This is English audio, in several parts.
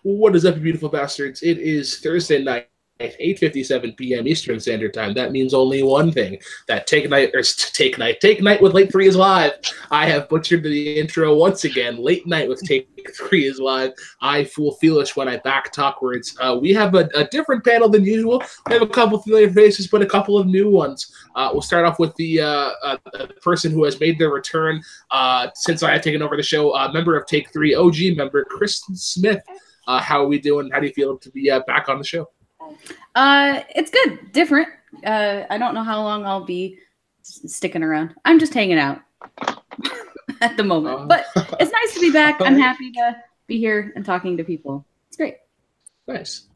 What is up, you beautiful bastards? It is Thursday night, 8:57 p.m. Eastern Standard Time. That means only one thing: that Take Night with Late 3 is live. I have butchered the intro once again. Late Night with Take 3 is live. I fool foolish when I back talk words. We have a different panel than usual. We have a couple familiar faces, but a couple of new ones. We'll start off with the person who has made their return since I have taken over the show. Member of Take 3, OG member Kristen Smith. How are we doing? How do you feel to be back on the show? It's good. Different. I don't know how long I'll be sticking around. I'm just hanging out at the moment. But it's nice to be back. I'm happy to be here and talking to people. It's great. Nice.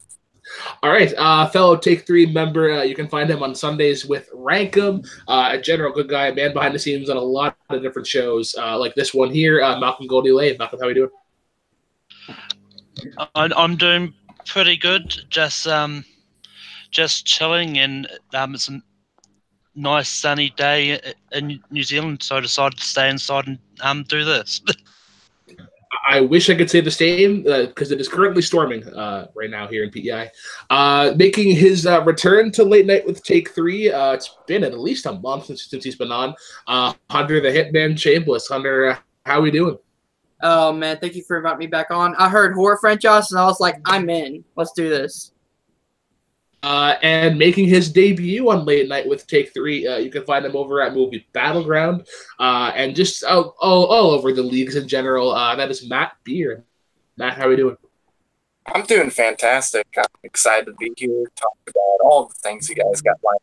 All right, fellow Take 3 member, you can find him on Sundays with Rankum, a general good guy, man behind the scenes on a lot of different shows, like this one here, Malcolm Goldie Lane. Malcolm, how are you doing? I'm doing pretty good. Just chilling, and it's a nice sunny day in New Zealand, so I decided to stay inside and do this. I wish I could say the same because it is currently storming right now here in PEI. Making his return to Late Night with Take 3. It's been at least a month since he's been on. Hunter the Hitman Shameless. Hunter, how are we doing? Oh, man, thank you for inviting me back on. I heard horror franchise, and I was like, I'm in. Let's do this. And making his debut on Late Night with Take 3, you can find him over at Movie Battleground and just all over the leagues in general. That is Matt Beer. Matt, how are we doing? I'm doing fantastic. I'm excited to be here, talk about all the things you guys got lined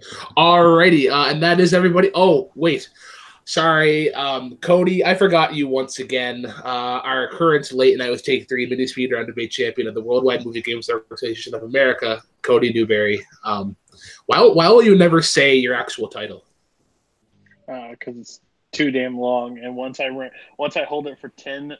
up. Alrighty, and that is everybody. Oh, wait. Sorry, Cody, I forgot you once again. Our current Late Night with Take 3 mini speedrun debate champion of the Worldwide Movie Games Association of America, Cody Newberry. Why will you never say your actual title? Because it's too damn long, and once I hold it for 10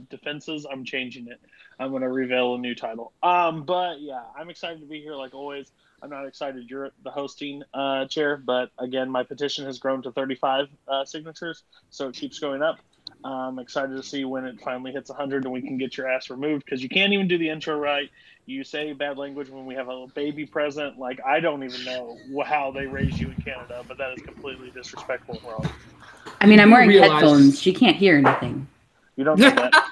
defenses, I'm changing it. I'm going to reveal a new title. But yeah, I'm excited to be here like always. I'm not excited you're the hosting chair, but again, my petition has grown to 35 signatures, so it keeps going up. I'm excited to see when it finally hits 100 and we can get your ass removed, because you can't even do the intro right. You say bad language when we have a little baby present. Like, I don't even know how they raise you in Canada, but that is completely disrespectful and wrong. I mean, I'm wearing headphones. She can't hear anything. You don't know that.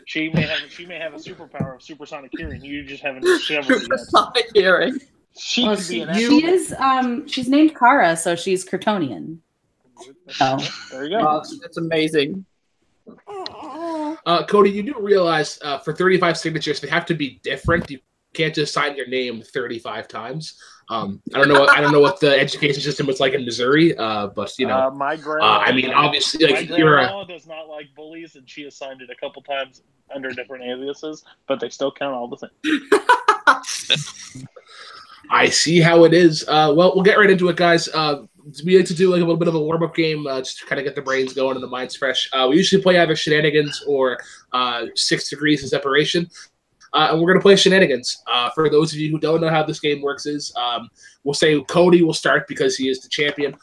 She may have a superpower of supersonic hearing. You just haven't discovered it yet. Supersonic hearing. She is she's named Kara, so she's Kryptonian. Oh, there you go. Oh, that's amazing. Cody, you do realize for 35 signatures they have to be different. You can't just sign your name 35 times. I don't know what the education system is like in Missouri, but you know, my grandma. I mean, obviously, like my grandma does not like bullies, and she has signed it a couple times under different aliases, but they still count all the same. I see how it is. Well, we'll get right into it, guys. We like to do like a little bit of a warm-up game just to kind of get the brains going and the minds fresh. We usually play either Shenanigans or 6 Degrees of Separation. And we're going to play Shenanigans. For those of you who don't know how this game works we'll say Cody will start because he is the champion.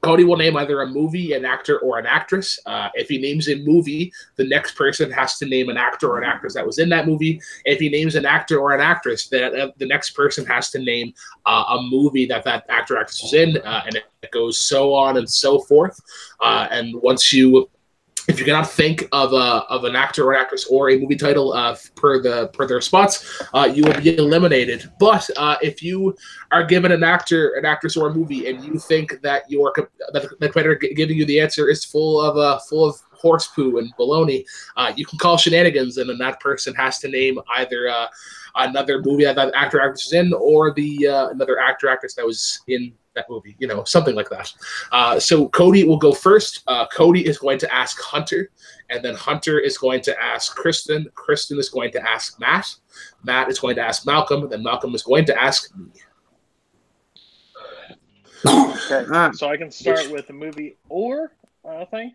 Cody will name either a movie, an actor, or an actress. If he names a movie, the next person has to name an actor or an actress that was in that movie. If he names an actor or an actress, the next person has to name a movie that actor or actress was in, and it goes so on and so forth. And if you cannot think of an actor or actress or a movie title per their spots, you will be eliminated. But if you are given an actor, an actress, or a movie, and you think that the competitor giving you the answer is full of horse poo and baloney, you can call Shenanigans, and then that person has to name either another movie that actor or actress is in, or another actor or actress that was in that movie, you know, something like that. So Cody will go first. Cody is going to ask Hunter, and then Hunter is going to ask Kristen. Kristen is going to ask Matt. Matt is going to ask Malcolm, and then Malcolm is going to ask me. Okay, so I can start with a movie or thing?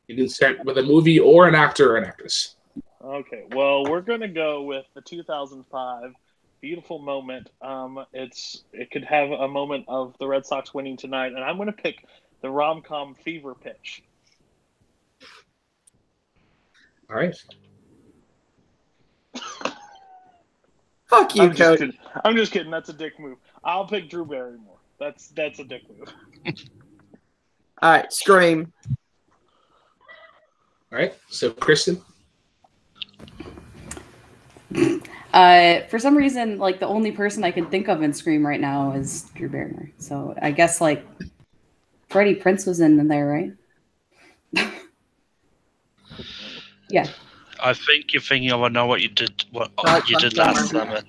You can start with a movie or an actor or an actress. Okay, well, we're going to go with the 2005 beautiful moment. It could have a moment of the Red Sox winning tonight, and I'm going to pick the rom-com Fever Pitch. All right. Fuck you, Cody. I'm just kidding. That's a dick move. I'll pick Drew Barrymore. That's a dick move. All right, Scream. All right. So, Kristen. For some reason, like the only person I can think of in Scream right now is Drew Barrymore. So I guess like Freddie Prinze was in there, right? Yeah. I think you're thinking of I Know What You Did. What Not you did something last like summer.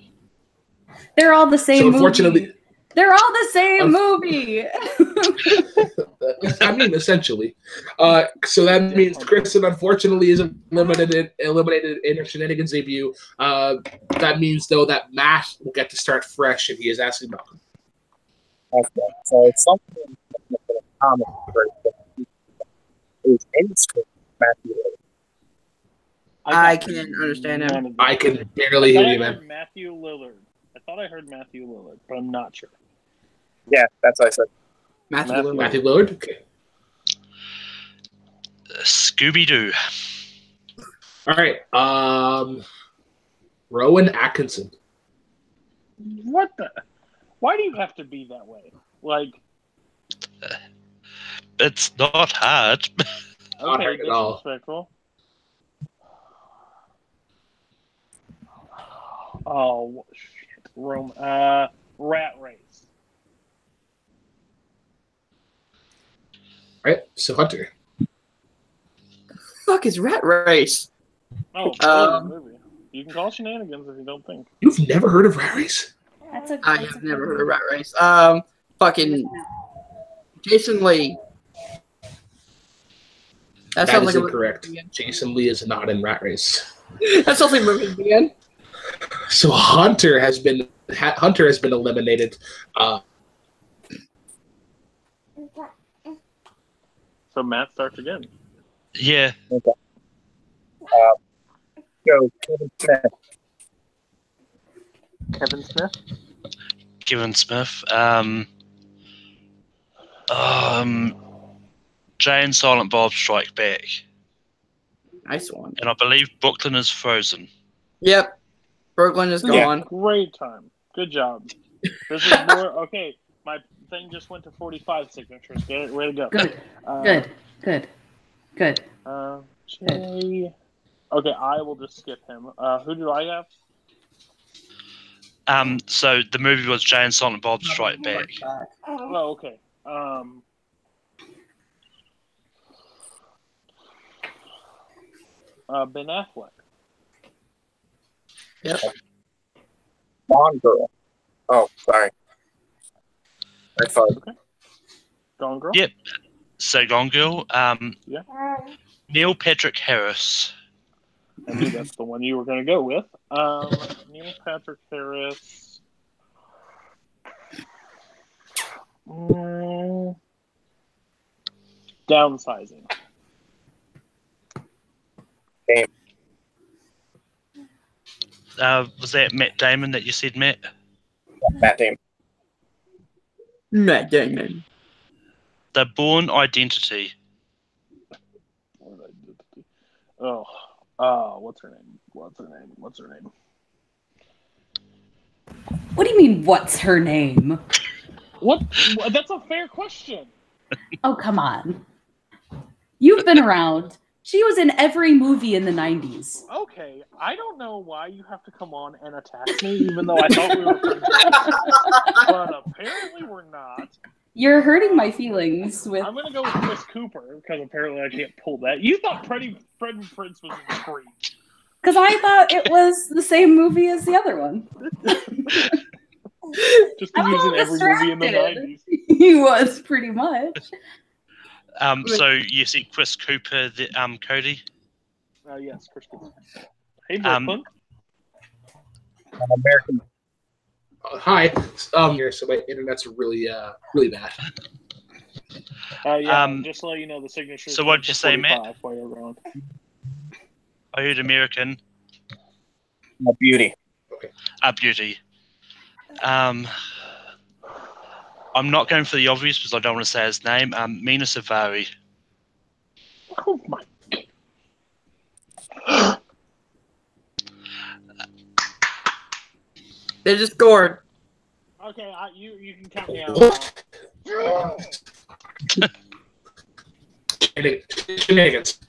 They're all the same So, movie. unfortunately, They're all the same movie. I mean, essentially. So that means Kristen, unfortunately, is eliminated in her Shenanigans debut. That means, though, that Matt will get to start fresh, and he is asking Malcolm. Okay, so it's something that a comic is in Scream, Matthew Lillard. I can't understand him. I can barely hear you, man. Matthew Lillard. I thought I heard Matthew Lillard, but I'm not sure. Yeah, that's what I said. Matthew Lillard. Matthew Lillard? Okay. Scooby-Doo. All right. Rowan Atkinson. What the? Why do you have to be that way? Like, It's not hard. Not okay, hard at all. disrespectful. Oh shit! Rome. Rat Race. All right. So, Hunter. Fuck is Rat Race? Oh, Um, movie. You can call Shenanigans if you don't think. You've never heard of Rat Race? I have never heard of Rat Race. Fucking Jason Lee. That That sounds is like incorrect. Jason Lee is not in Rat Race. That sounds like a movie at the end. So Hunter has been eliminated. So Matt starts again. Yeah. Go, Kevin Smith. Kevin Smith. Kevin Smith. Jay and Silent Bob Strike Back. Nice one. And I believe Brooklyn is Frozen. Yep. Brooklyn is Yeah. gone. Great time. Good job. This is more okay. My thing just went to 45 signatures. Way to go. Good. Good. Jay. Okay, I will just skip him. Who do I have? So the movie was Jay and Silent Bob Strike Back. Oh, okay. Ben Affleck. Yep. Bond Girl. Oh, sorry. I thought. Gone Girl. Yep. So Gone Girl. Yeah. Neil Patrick Harris. I knew that's the one you were going to go with. Neil Patrick Harris. Downsizing. Damn. Was that Matt Damon that you said, Matt? Matt Damon. Matt Damon. The Bourne Identity. Oh, what's her name? What's her name? What do you mean, what's her name? What? That's a fair question. Oh, come on. You've been around. She was in every movie in the 90s. Okay, I don't know why you have to come on and attack me, even though I thought we were pretty good. But apparently we're not. You're hurting my feelings with... I'm going to go with Chris Cooper, because apparently I can't pull that. You thought Fred and Prince was in Scream. Because I thought it was the same movie as the other one. Just because he was in every movie in the 90s. He was, pretty much. So you see Chris Cooper, Cody? Yes, Chris Cooper. Hey, Brooklyn. American. Hi. Here, so my internet's really bad. Just to let you know, the signature. So what did you say, Matt? I heard American. Beauty. Okay. Beauty. I'm not going for the obvious because I don't want to say his name. Mina Savari. Oh my. They just scored. Okay, you can count me out. Shenanigans.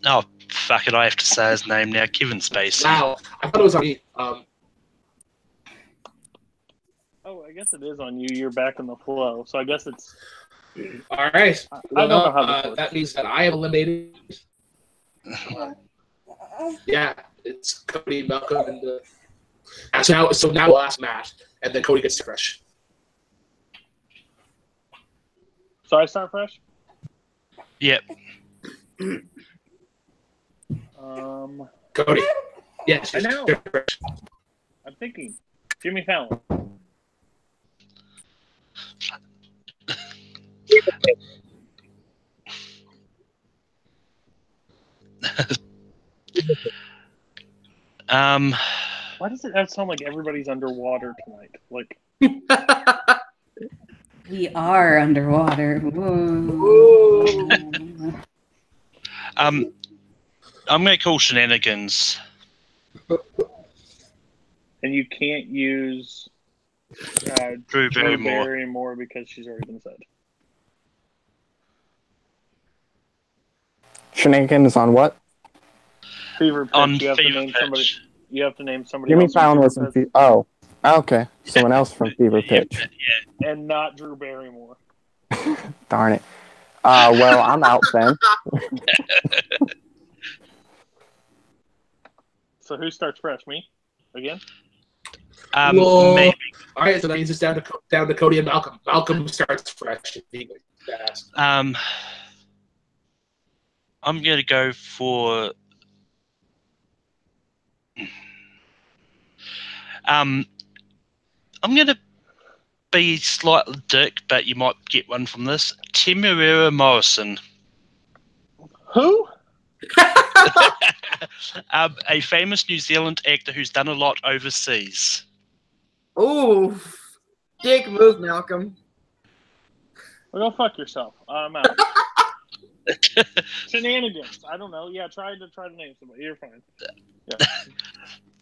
Oh, fuck it, I have to say his name now. Kevin Spacey. Wow, I thought it was on me. Oh, I guess it is on you. You're back in the flow, so I guess it's. All right. I don't know how this works. That means that I am eliminated. Yeah, it's Cody, Malcolm, and so now we'll ask Matt, and then Cody gets to fresh. So I start fresh. Yep. Cody. Yes. I know. I'm thinking. Jimmy Fallon. Why does it sound like everybody's underwater tonight? Like We are underwater. Whoa. I'm gonna call Shenanigans. and you can't use Drew Barrymore. Barrymore because she's already been said. Shenanigans on what? Fever pitch. On You have to Fever name Pitch. somebody. You have to name somebody. Jimmy else from Fallon was Fever in Pitch. Oh, okay. Someone else from Fever Pitch. And not Drew Barrymore. Darn it. Well, I'm out then. So who starts fresh? Me? Again? Whoa. Maybe. All right, so that means it's down to Cody and Malcolm. Malcolm starts fresh. I'm gonna go for. I'm gonna be slightly dick, but you might get one from this. Temuera Morrison. Who? A famous New Zealand actor who's done a lot overseas. Ooh. Dick move, Malcolm. Well, go fuck yourself. I'm out. Shenanigans. I don't know. Yeah, try to name somebody. You're fine. Yeah.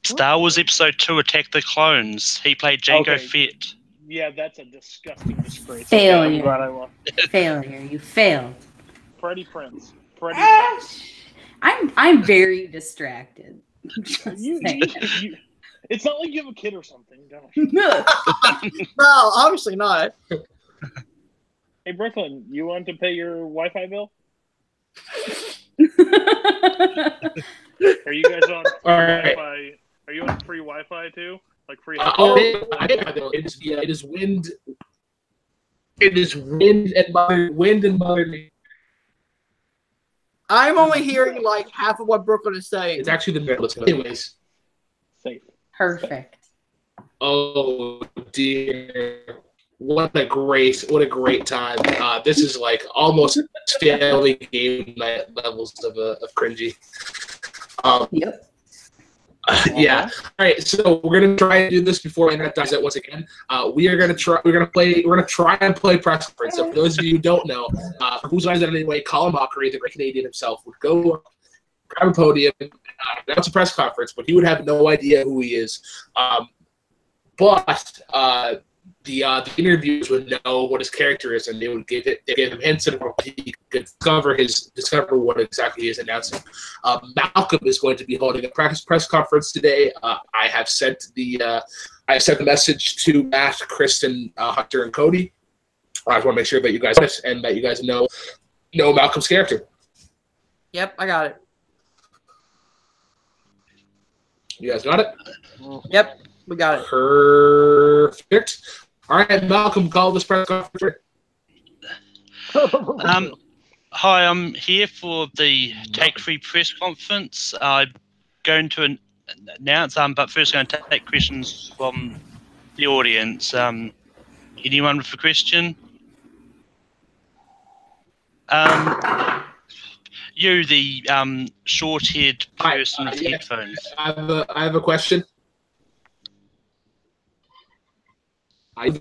Star Wars Episode 2 Attack the Clones. He played Jango Okay. Fett. Yeah, that's a disgusting disgrace. Failure. Okay, I'm glad I lost. Failure. You failed. Freddie Prinze. Freddie Prinze. I'm very distracted. Just You, saying. it's not like you have a kid or something. Gosh. No, obviously not. Hey, Brooklyn, you want to pay your Wi-Fi bill? Are you guys on free All right. Wi-Fi? Are you on free Wi-Fi too? Like free? It is wind. It is wind and mother. I'm only hearing like half of what Brooklyn is saying. It's actually the middle. Anyways. Safe. Perfect. Oh dear. What a great time. This is like almost family game night levels of cringy. Yep. Yeah. All right. So we're gonna try and do this before Internet dies out once again. We're gonna try and play press conference. So for those of you who don't know, who's eyes that anyway, Colin Mockery, the great Canadian himself, would go grab a podium, announce a press conference, but he would have no idea who he is. But the interviewers would know what his character is, and they give him hints and he could discover what exactly he is announcing. Malcolm is going to be holding a press conference today. I have sent the message to Matt, Kristen, Hunter, and Cody. I just want to make sure that you guys and that you guys know Malcolm's character. Yep, I got it. You guys got it? Yep, we got it. Perfect. All right, Malcolm, call this press conference. Hi, I'm here for the Take Free press conference. I'm going to announce, but first I'm going to take questions from the audience. Anyone with a question? You, the short-haired person with headphones. I have a question.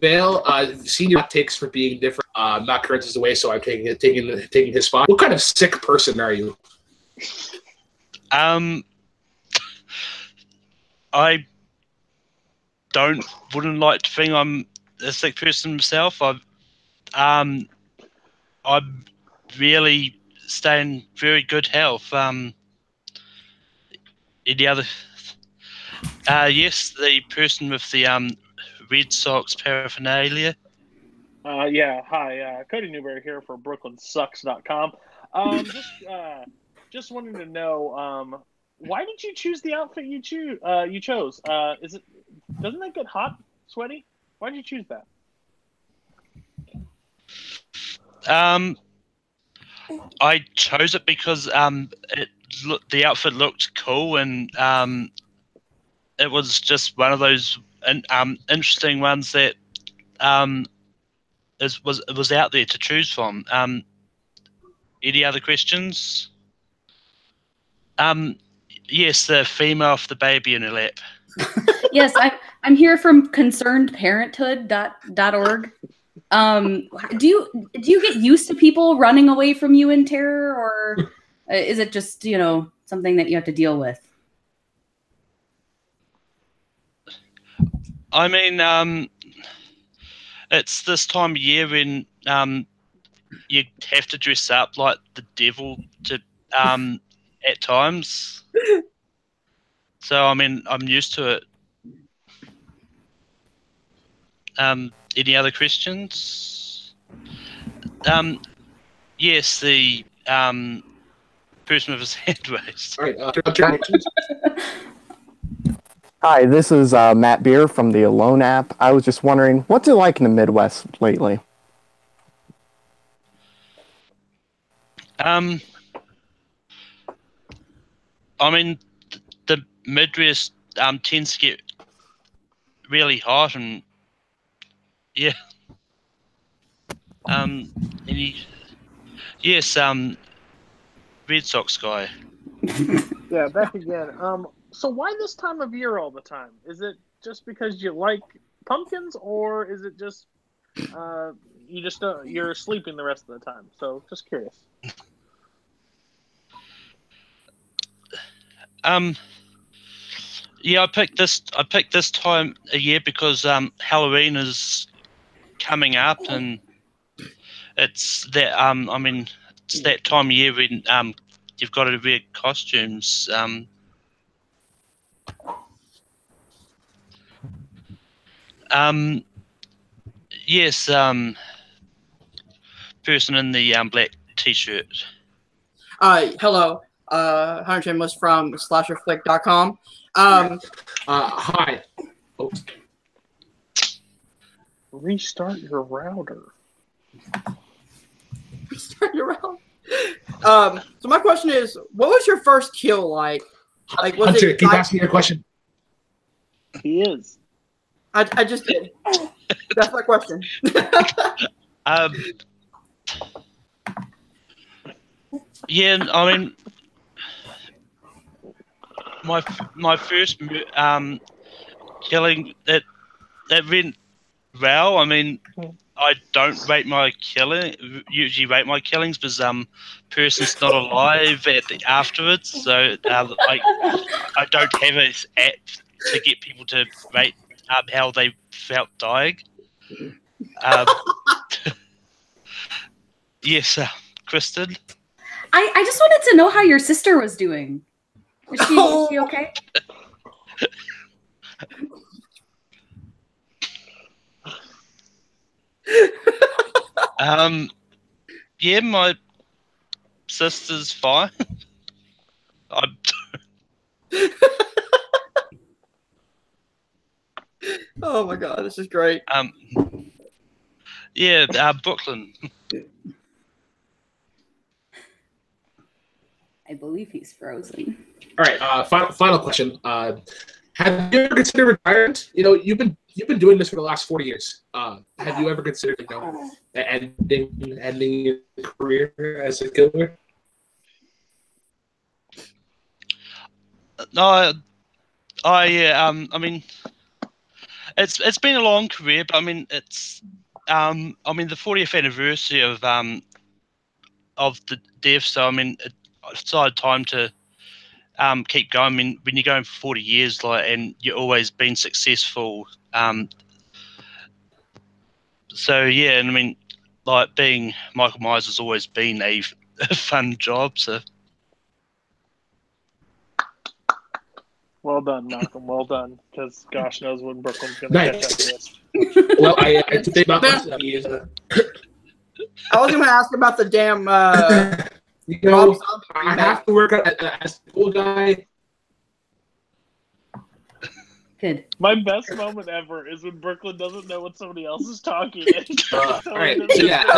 Vale, senior takes for being different. Matt Current is away, so I'm taking his spot. What kind of sick person are you? I wouldn't like to think I'm a sick person myself. I'm really stay in very good health. Any other? Yes, the person with the Red Sox paraphernalia. Yeah, hi. Cody Newberry here for BrooklynSucks.com. Just wanted to know, why did you choose the outfit you chose? Doesn't that get hot, sweaty? Why did you choose that? I chose it because the outfit looked cool, and it was just one of those interesting ones that was out there to choose from. Any other questions? Yes, the female with the baby in her lap. Yes, I'm here from concernedparenthood.org. Do you get used to people running away from you in terror, or is it just something that you have to deal with? I mean, it's this time of year when you have to dress up like the devil to at times. So I mean, I'm used to it. Any other questions? Yes, the person with his hand raised. All right. Hi, this is Matt Beer from the Alone app. I was just wondering, what's it like in the Midwest lately? I mean, the Midwest tends to get really hot, and yeah. Yes, Red Sox guy. Yeah, back again. So why this time of year all the time? Is it just because you like pumpkins, or is it just you're sleeping the rest of the time? So just curious. Yeah, I picked this time a year because Halloween is coming up, and it's that I mean, it's that time of year when you've got to wear costumes. Yes, person in the black t-shirt. Hello. Hunter Shameless from slasherflick.com. Hi. Oh. Restart your router. Restart your router. So my question is, what was your first kill like? Like, was Hunter, it? keep asking your question. He is. I just did. That's my question. Yeah, I mean, my first killing that went well. I mean, I don't rate my usually rate my killings because person's not alive afterwards, so I don't have an app to get people to rate how they felt dying. Yes, Kristen. I just wanted to know how your sister was doing. Is she okay? Yeah, my sister's fine. Oh my god, this is great. Yeah, Brooklyn. I believe he's frozen. All right. Final question. Have you ever considered retirement? You've been doing this for the last 40 years. Have you ever considered ending your career as a killer? No, yeah. I mean, it's been a long career, but I mean, it's I mean, the 40th anniversary of the death. So I mean, I decided time to keep going. I mean, when you're going for 40 years, and you've always been successful. So yeah, and I mean, being Michael Myers has always been a fun job. So Well done, Malcolm. Well done. Because gosh knows when Brooklyn's going to catch up to us. Well, I think about this. I was going to ask about the damn. You know, I have to work out as a cool guy. Good. My best moment ever is when Brooklyn doesn't know what somebody else is talking. All right, so yeah,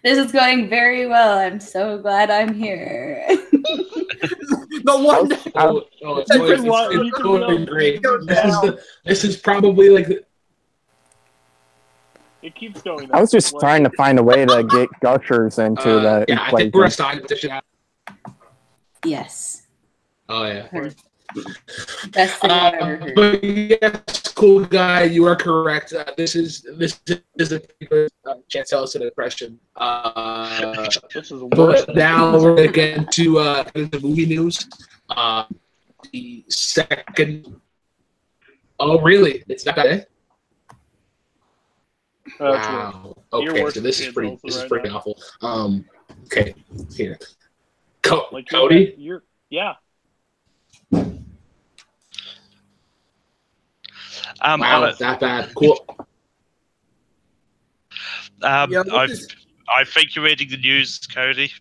this is going very well. I'm so glad I'm here. The one. It's going great. This is probably like. It keeps going. I was just trying to find a way to get gushers into the yeah, I think equation. we're a side petition. Yes. Oh yeah. Best thing I've ever heard. But yes, cool guy, you are correct. This is a pretty good chance to an impression. This is worse. But now we're gonna get into the movie news. The second. Oh really? It's not bad. Wow. Okay, so this is pretty awful. Okay, here. Cody. Yeah. Wow, that bad. Cool. I think you're reading the news, Cody.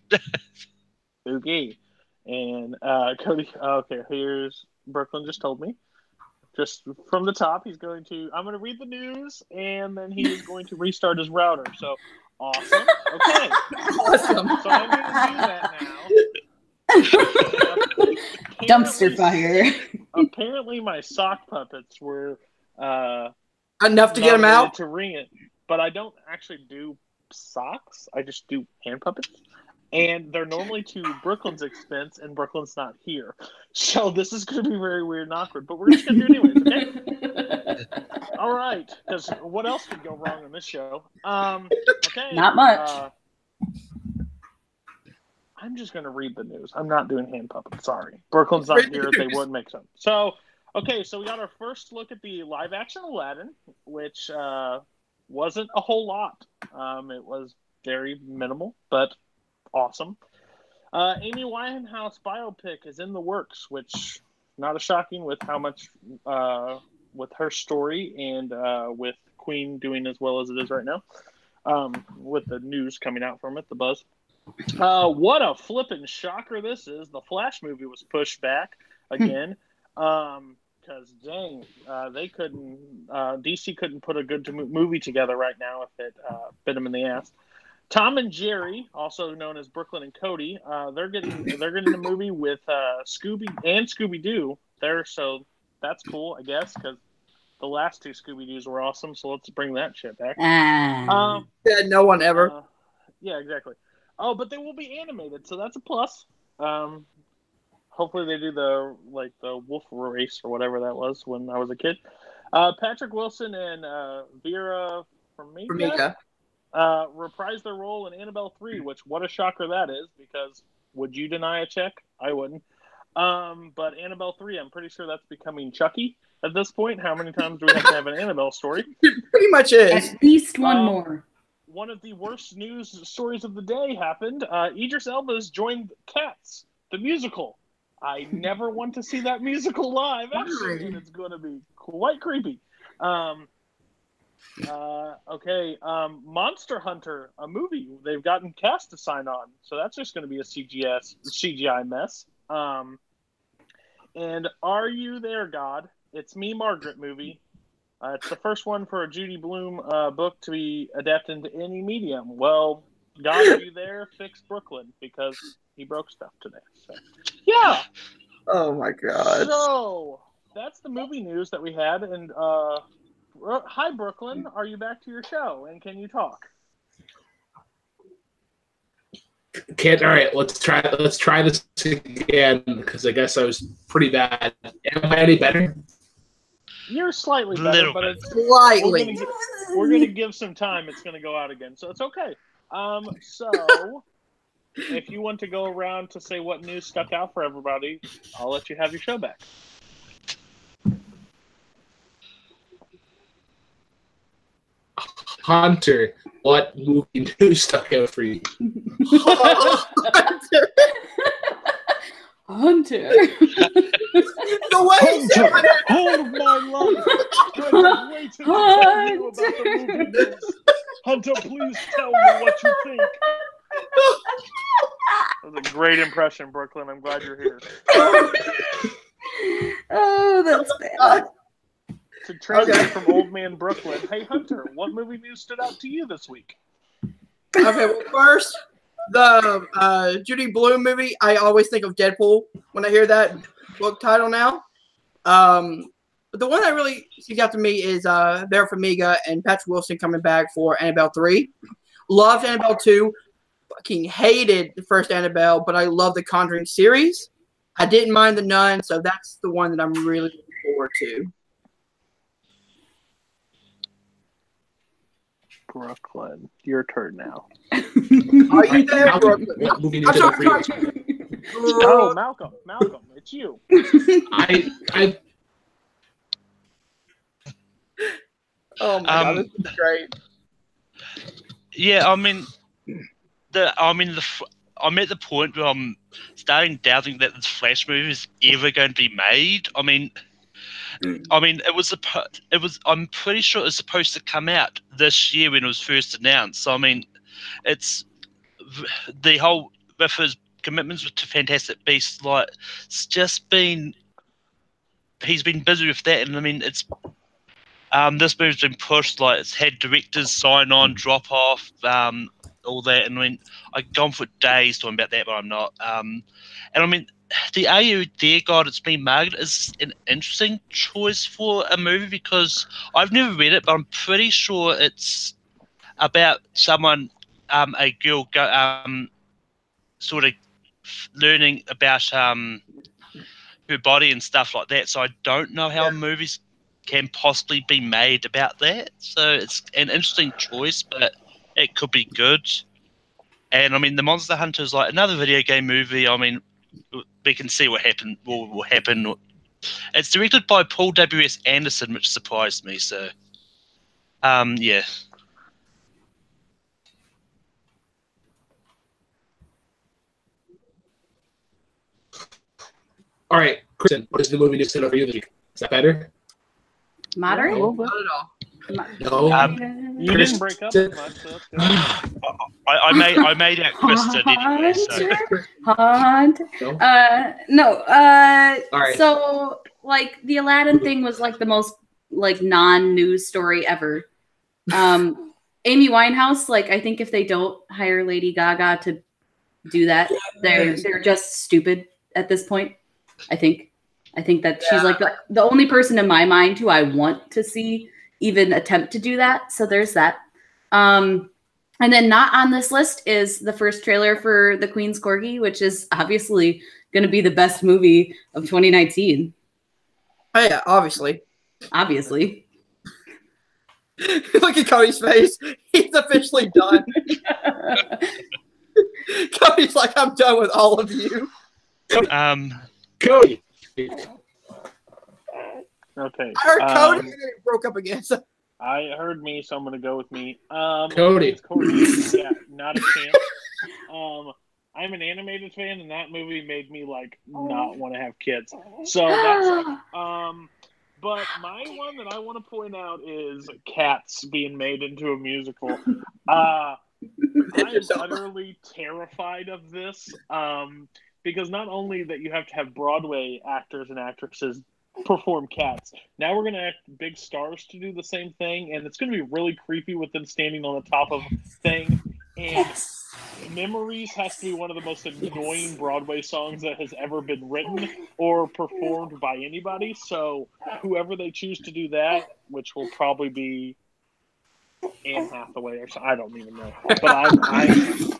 Okay. And Cody, okay, here's Brooklyn just told me. Just from the top, I'm going to read the news, and then he is going to restart his router. So, awesome. Okay. Awesome. So I'm going to do that now. Dumpster fire. Apparently, my sock puppets were Enough to get them out? To ring it. But I don't actually do socks. I just do hand puppets. And they're normally to Brooklyn's expense, and Brooklyn's not here. So this is going to be very weird and awkward, but we're just going to do it anyways, okay? All right, because what else could go wrong on this show? Okay. Not much. I'm just going to read the news. I'm not doing hand puppets, sorry. Brooklyn's not here, they wouldn't make sense. So, okay, so we got our first look at the live-action Aladdin, which wasn't a whole lot. It was very minimal, but awesome. Amy Winehouse biopic is in the works, which not as shocking with how much with her story and with Queen doing as well as it is right now. With the news coming out from it, the buzz. What a flippin' shocker this is. The Flash movie was pushed back again. Because dang, they couldn't. DC couldn't put a good movie together right now if it bit them in the ass. Tom and Jerry, also known as Brooklyn and Cody, they're getting a movie with Scooby and Scooby Doo. So that's cool, I guess, because the last two Scooby Doos were awesome. So let's bring that shit back. Yeah, no one ever. Yeah, exactly. Oh, but they will be animated, so that's a plus. Hopefully they do the wolf race or whatever that was when I was a kid. Patrick Wilson and Vera Farmiga reprised their role in Annabelle 3, which what a shocker that is, because would you deny a check? I wouldn't. But Annabelle 3, I'm pretty sure that's becoming Chucky at this point. How many times do we have to have an Annabelle story? It pretty much is. At least one more. One of the worst news stories of the day happened. Idris Elba's joined Cats, the musical. I never want to see that musical live, actually, and it's going to be quite creepy. Okay, Monster Hunter, a movie. They've gotten cast to sign on, so that's just going to be a CGI mess. And Are You There, God? It's Me, Margaret movie. It's the first one for a Judy Blume book to be adapted into any medium. Well, God, are you there? Fix Brooklyn, because he broke stuff today. So, yeah. Oh, my God. So, that's the movie news that we had. And, hi, Brooklyn. Are you back to your show? And can you talk? All right, let's try this again, because I guess I was pretty bad. Am I any better? You're slightly better, but it's slightly. We're gonna give some time. It's gonna go out again, so it's okay. So if you want to go around to say what news stuck out for everybody, I'll let you have your show back. Hunter, what movie news stuck out for you? Hunter. The way he said Hunter, hold my life. I've been waiting to tell you about the movie news. Hunter, please tell me what you think. That was a great impression, Brooklyn. I'm glad you're here. Oh, that's bad. To translate from Old Man Brooklyn, hey Hunter, what movie news stood out to you this week? Okay, well, first, the Judy Blume movie. I always think of Deadpool when I hear that book title now. But the one that really sticks out to me is Vera Farmiga and Patrick Wilson coming back for Annabelle 3. Loved Annabelle 2. Fucking hated the first Annabelle, but I love the Conjuring series. I didn't mind The Nun, so that's the one that I'm really looking forward to. Brooklyn, your turn now. Are you there, Malcolm, Brooklyn? what movie news I'm stuck out sorry, for you? Oh, Malcolm, it's you. I Oh my god, this is great. Yeah, I'm at the point where I'm starting doubting that this Flash movie is ever going to be made. I'm pretty sure it was supposed to come out this year when it was first announced. So it's the whole with his commitments to Fantastic Beasts. Like, he's been busy with that, and it's this movie's been pushed. Like, it's had directors sign on, drop off, all that. And I've gone for days talking about that, but I'm not. The Are You There, God, It's Me, Margaret is an interesting choice for a movie because I've never read it, but I'm pretty sure it's about someone, a girl, sort of learning about her body and stuff like that. So I don't know how movies can possibly be made about that. So it's an interesting choice, but it could be good. And The Monster Hunter is like another video game movie. We can see what will happen. It's directed by Paul W.S. Anderson, which surprised me. So, yeah. all right, Kristen, what is the movie news stuck out for you this week? Is that better? Moderate? Not at all. No. You didn't break up as much, so that's good. I made out Kristen anyway. So. Hunter. No. All right. So, the Aladdin thing was the most non-news story ever. Amy Winehouse, I think if they don't hire Lady Gaga to do that, they're just stupid at this point. I think that she's the only person in my mind who I want to see even attempt to do that. So there's that. And then not on this list is the first trailer for The Queen's Corgi, which is obviously going to be the best movie of 2019. Oh yeah, obviously. Look at Cody's face. He's officially done. Cody's like, I'm done with all of you. Cody. Okay. I heard Cody and then it broke up again. So. I heard me, so I'm going to go with me. Cody. Yeah, not a chance. I'm an animated fan, and that movie made me not want to have kids. So that's but my one that I want to point out is Cats being made into a musical. I'm utterly terrified of this because not only that you have to have Broadway actors and actresses perform Cats, now we're going to ask big stars to do the same thing, and it's going to be really creepy with them standing on the top of a thing. And Memories has to be one of the most annoying Broadway songs that has ever been written or performed by anybody. So whoever they choose to do that, which will probably be Anne Hathaway or something, I don't even know. But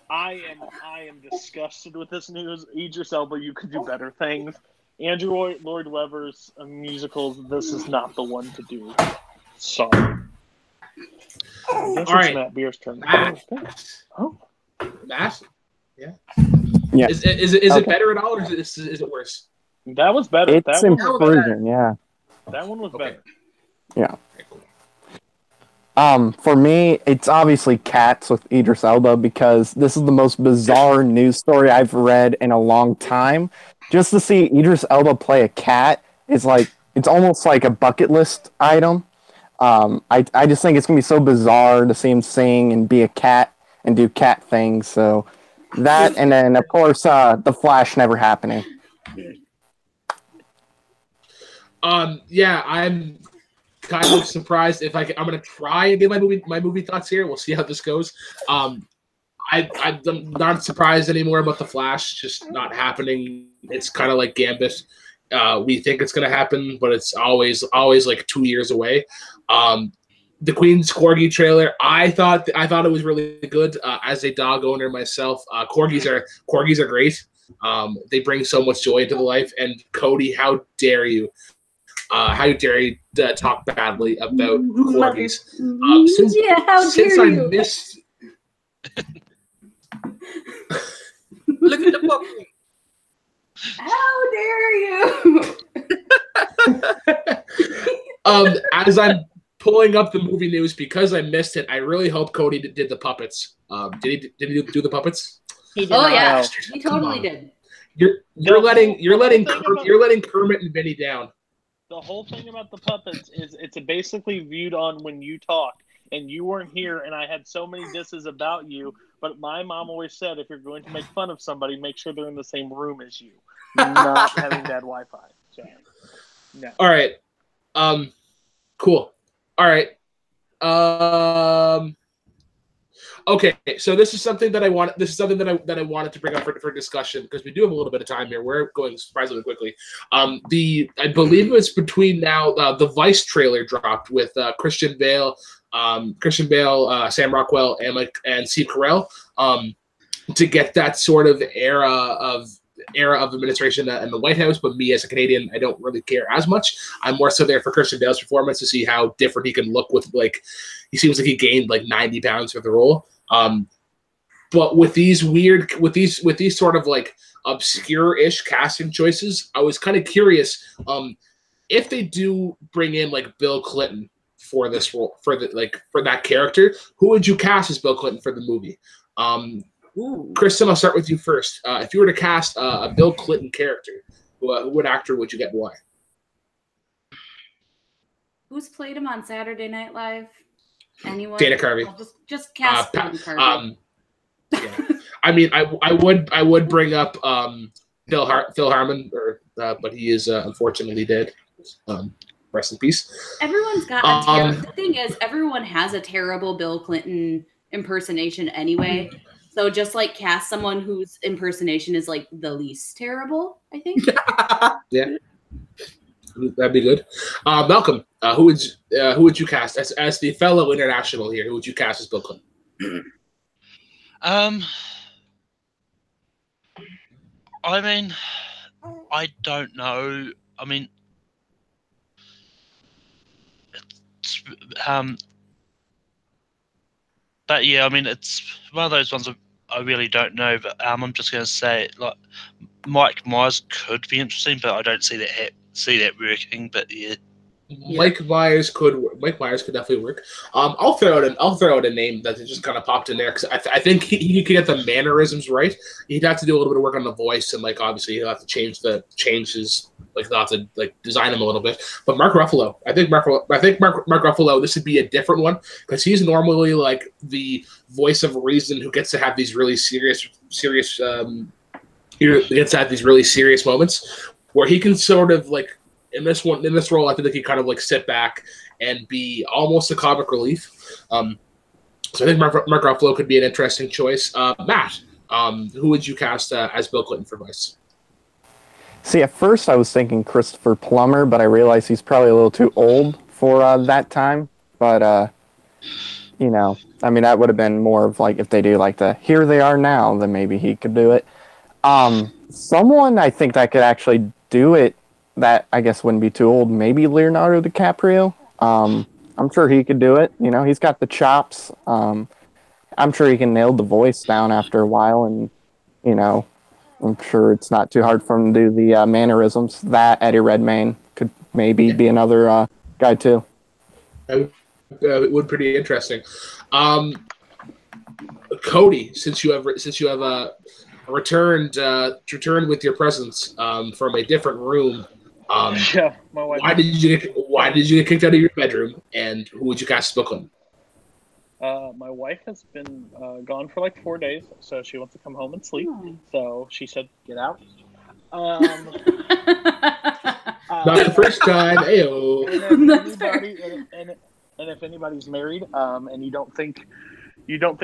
I am disgusted with this news. Idris Elba, you could do better things. Andrew Lloyd Webber's musicals, this is not the one to do. Sorry. I guess it's right. Matt Beer's turn. Matt. Oh. Matt? Yeah. Yeah. Is it better at all, or is it worse? That was better. It's That one was improving, yeah. That one was better. Yeah. For me, it's obviously Cats with Idris Elba because this is the most bizarre news story I've read in a long time. Just to see Idris Elba play a cat is like, it's almost like a bucket list item. I just think it's gonna be so bizarre to see him sing and be a cat and do cat things. So that, and then of course, the Flash never happening. Yeah, I'm kind of surprised if I'm gonna try and get my movie thoughts here. We'll see how this goes. I'm not surprised anymore about the Flash just not happening. It's kind of like Gambit. We think it's gonna happen, but it's always like 2 years away. The Queen's Corgi trailer, I thought it was really good. As a dog owner myself, corgis are great. They bring so much joy into the life. And Cody, how dare you? How dare you talk badly about corgis? Since I missed. Look at the puppy. How dare you? As I'm pulling up the movie news because I missed it, I really hope Cody did the puppets. Did he do the puppets? He did. Oh yeah, No. he totally did. You're letting Kermit and Vinny down. The whole thing about the puppets is it's basically viewed on when you talk, and you weren't here, and I had so many disses about you. But my mom always said, if you're going to make fun of somebody, make sure they're in the same room as you, not having bad Wi-Fi. So, no. All right. Cool. All right. Okay. So this is something that I want. This is something that I wanted to bring up for discussion because we do have a little bit of time here. We're going surprisingly quickly. I believe it's between now. The Vice trailer dropped with Christian Bale, Sam Rockwell, and Steve Carell. To get that sort of era of administration in the White House, but me as a Canadian, I don't really care as much. I'm more so there for Christian Bale's performance to see how different he can look with, like, he seems like he gained like 90 pounds for the role. But with these sort of like obscure-ish casting choices, I was kind of curious if they do bring in like Bill Clinton for this role, for that character, who would you cast as Bill Clinton for the movie? Kristen, I'll start with you first. If you were to cast a Bill Clinton character, what actor would you get and why? Who's played him on Saturday Night Live? Anyone? Dana Carvey. Just cast Dana Carvey. Yeah. I mean, I would bring up Phil Hartman, but he is unfortunately dead. Rest in peace. Everyone's got the thing is, everyone has a terrible Bill Clinton impersonation anyway. So just like cast someone whose impersonation is like the least terrible, I think. Yeah, that'd be good. Malcolm, who would you cast as the fellow international here? Who would you cast as Bill Clinton? I mean, I don't know. I mean, it's, but yeah, I mean, it's one of those ones I really don't know. But I'm just going to say, like, Mike Myers could be interesting, but I don't see that working. But yeah. Mike Myers could definitely work. I'll throw out a name that just kind of popped in there because I think he could get the mannerisms right. He'd have to do a little bit of work on the voice and like obviously he'll have to change his like they'll have to like design him a little bit. But Mark Ruffalo, I think Mark Ruffalo, this would be a different one because he's normally like the voice of reason who gets to have these really serious moments where he can sort of like. In this role, I think he kind of like sit back and be almost a comic relief. So I think Mark Ruffalo could be an interesting choice. Matt, who would you cast as Bill Clinton for Vice? See, at first I was thinking Christopher Plummer, but I realized he's probably a little too old for that time. But you know, I mean, that would have been more of like if they do like the Here They Are Now, then maybe he could do it. Someone I think that could actually do it. That I guess wouldn't be too old. Maybe Leonardo DiCaprio. I'm sure he could do it. You know, he's got the chops. I'm sure he can nail the voice down after a while, and you know, I'm sure it's not too hard for him to do the mannerisms. That Eddie Redmayne could maybe be another guy too. It would be pretty interesting. Cody, since you have returned with your presence from a different room, Yeah, my wife. why did you get kicked out of your bedroom, and who would you cast the book on? My wife has been gone for like 4 days, so she wants to come home and sleep. So she said, "Get out." Not the first time. Ayo. And if anybody's married, and you don't think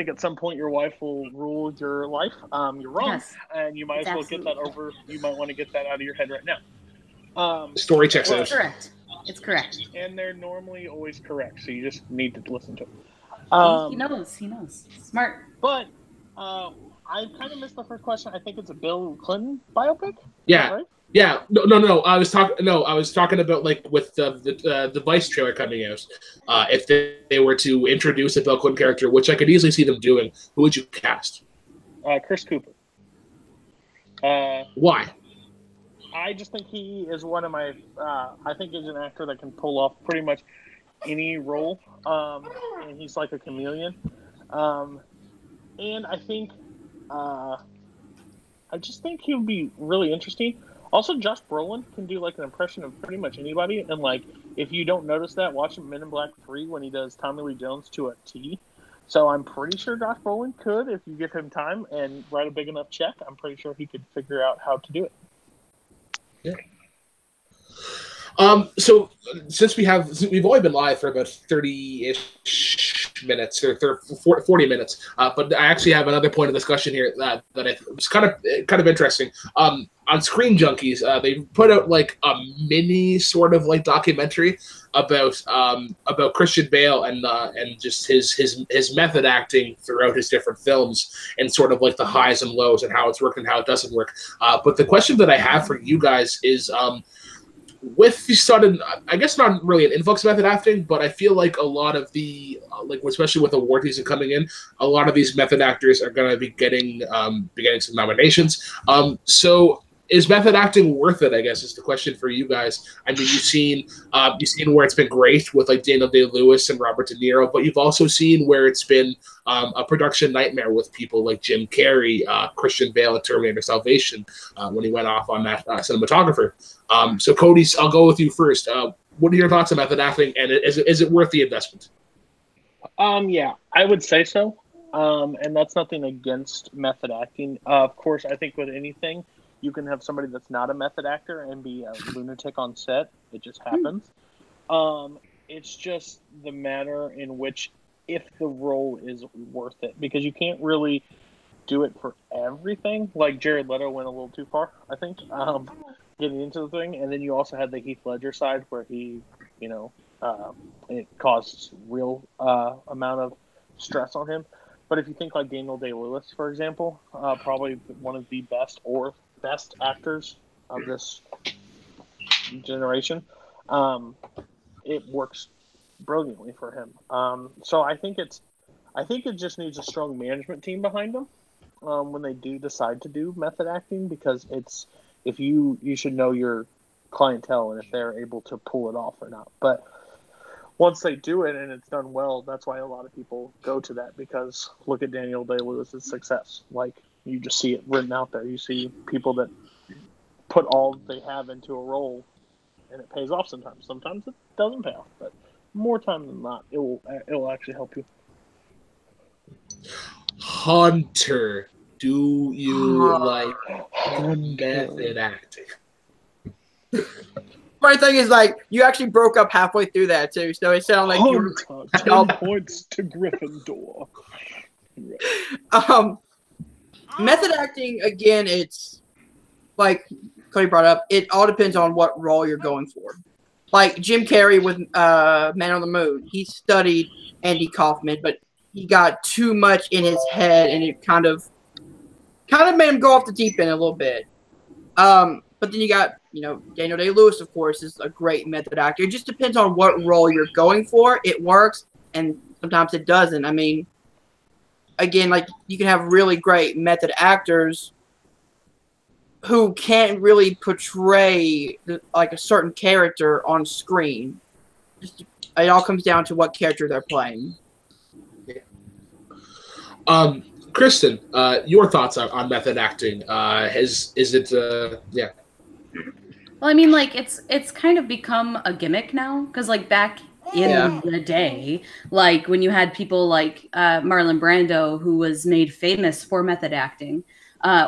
at some point your wife will rule your life, you're wrong, Yes. and you might as well get that over. You might want to get that out of your head right now. Story checks out. It's correct. It's correct. And they're normally always correct, so you just need to listen to them. He knows. Smart. But I kind of missed the first question. I think it's a Bill Clinton biopic. Yeah. Right? Yeah. No. I was talking about like with the Vice trailer coming out. If they were to introduce a Bill Clinton character, which I could easily see them doing, who would you cast? Chris Cooper. Why? I just think he is one of my. I think he's an actor that can pull off pretty much any role, and he's like a chameleon. And I think, I just think he would be really interesting. Also, Josh Brolin can do like an impression of pretty much anybody, and like if you don't notice that, watch Men in Black 3 when he does Tommy Lee Jones to a T. So I'm pretty sure Josh Brolin could, if you give him time and write a big enough check, I'm pretty sure he could figure out how to do it. Yeah. So since we've only been live for about 30-ish minutes or 40 minutes, but I actually have another point of discussion here that I was kind of interesting. On Screen Junkies, they put out like a mini sort of like documentary about Christian Bale and just his method acting throughout his different films and sort of like the highs and lows and how it's worked and how it doesn't work. But the question that I have for you guys is, with the sudden, I guess not really an influx of method acting, but I feel like a lot of the, like especially with award season coming in, a lot of these method actors are going to be getting some nominations. So is method acting worth it, I guess, is the question for you guys. I mean, you've seen where it's been great with like Daniel Day-Lewis and Robert De Niro, but you've also seen where it's been a production nightmare with people like Jim Carrey, Christian Bale in Terminator Salvation, when he went off on that cinematographer. So Cody, I'll go with you first. What are your thoughts on method acting, and is it worth the investment? Yeah, I would say so. And that's nothing against method acting. Of course, I think with anything, you can have somebody that's not a method actor and be a lunatic on set. It just happens. It's just the manner in which, if the role is worth it, because you can't really do it for everything. Like Jared Leto went a little too far, I think, getting into the thing. And then you also had the Heath Ledger side where he, it caused real amount of stress on him. But if you think like Daniel Day-Lewis, for example, probably one of the best actors of this generation, it works brilliantly for him. So I think it just needs a strong management team behind them when they do decide to do method acting, because you should know your clientele and if they're able to pull it off or not. But once they do it and it's done well, that's why a lot of people go to that, because look at Daniel Day-Lewis's success. Like, you just see it written out there. You see people that put all they have into a role and it pays off sometimes. Sometimes it doesn't pay off, but more time than not, it will actually help you. Hunter, do you like method acting? My thing is, like, you actually broke up halfway through that too, so it sounded like you were 10 points to Gryffindor. Method acting, again, it's like Cody brought up, it all depends on what role you're going for. Like Jim Carrey with Man on the Moon, he studied Andy Kaufman, but he got too much in his head, and it kind of made him go off the deep end a little bit. But then you got, Daniel Day-Lewis, of course, is a great method actor. It just depends on what role you're going for. It works, and sometimes it doesn't. I mean, again, like, you can have really great method actors who can't really portray like a certain character on screen. It all comes down to what character they're playing. Kristen, your thoughts on method acting? Is it yeah? Well, I mean, like it's kind of become a gimmick now because like back in the day, like when you had people like Marlon Brando, who was made famous for method acting,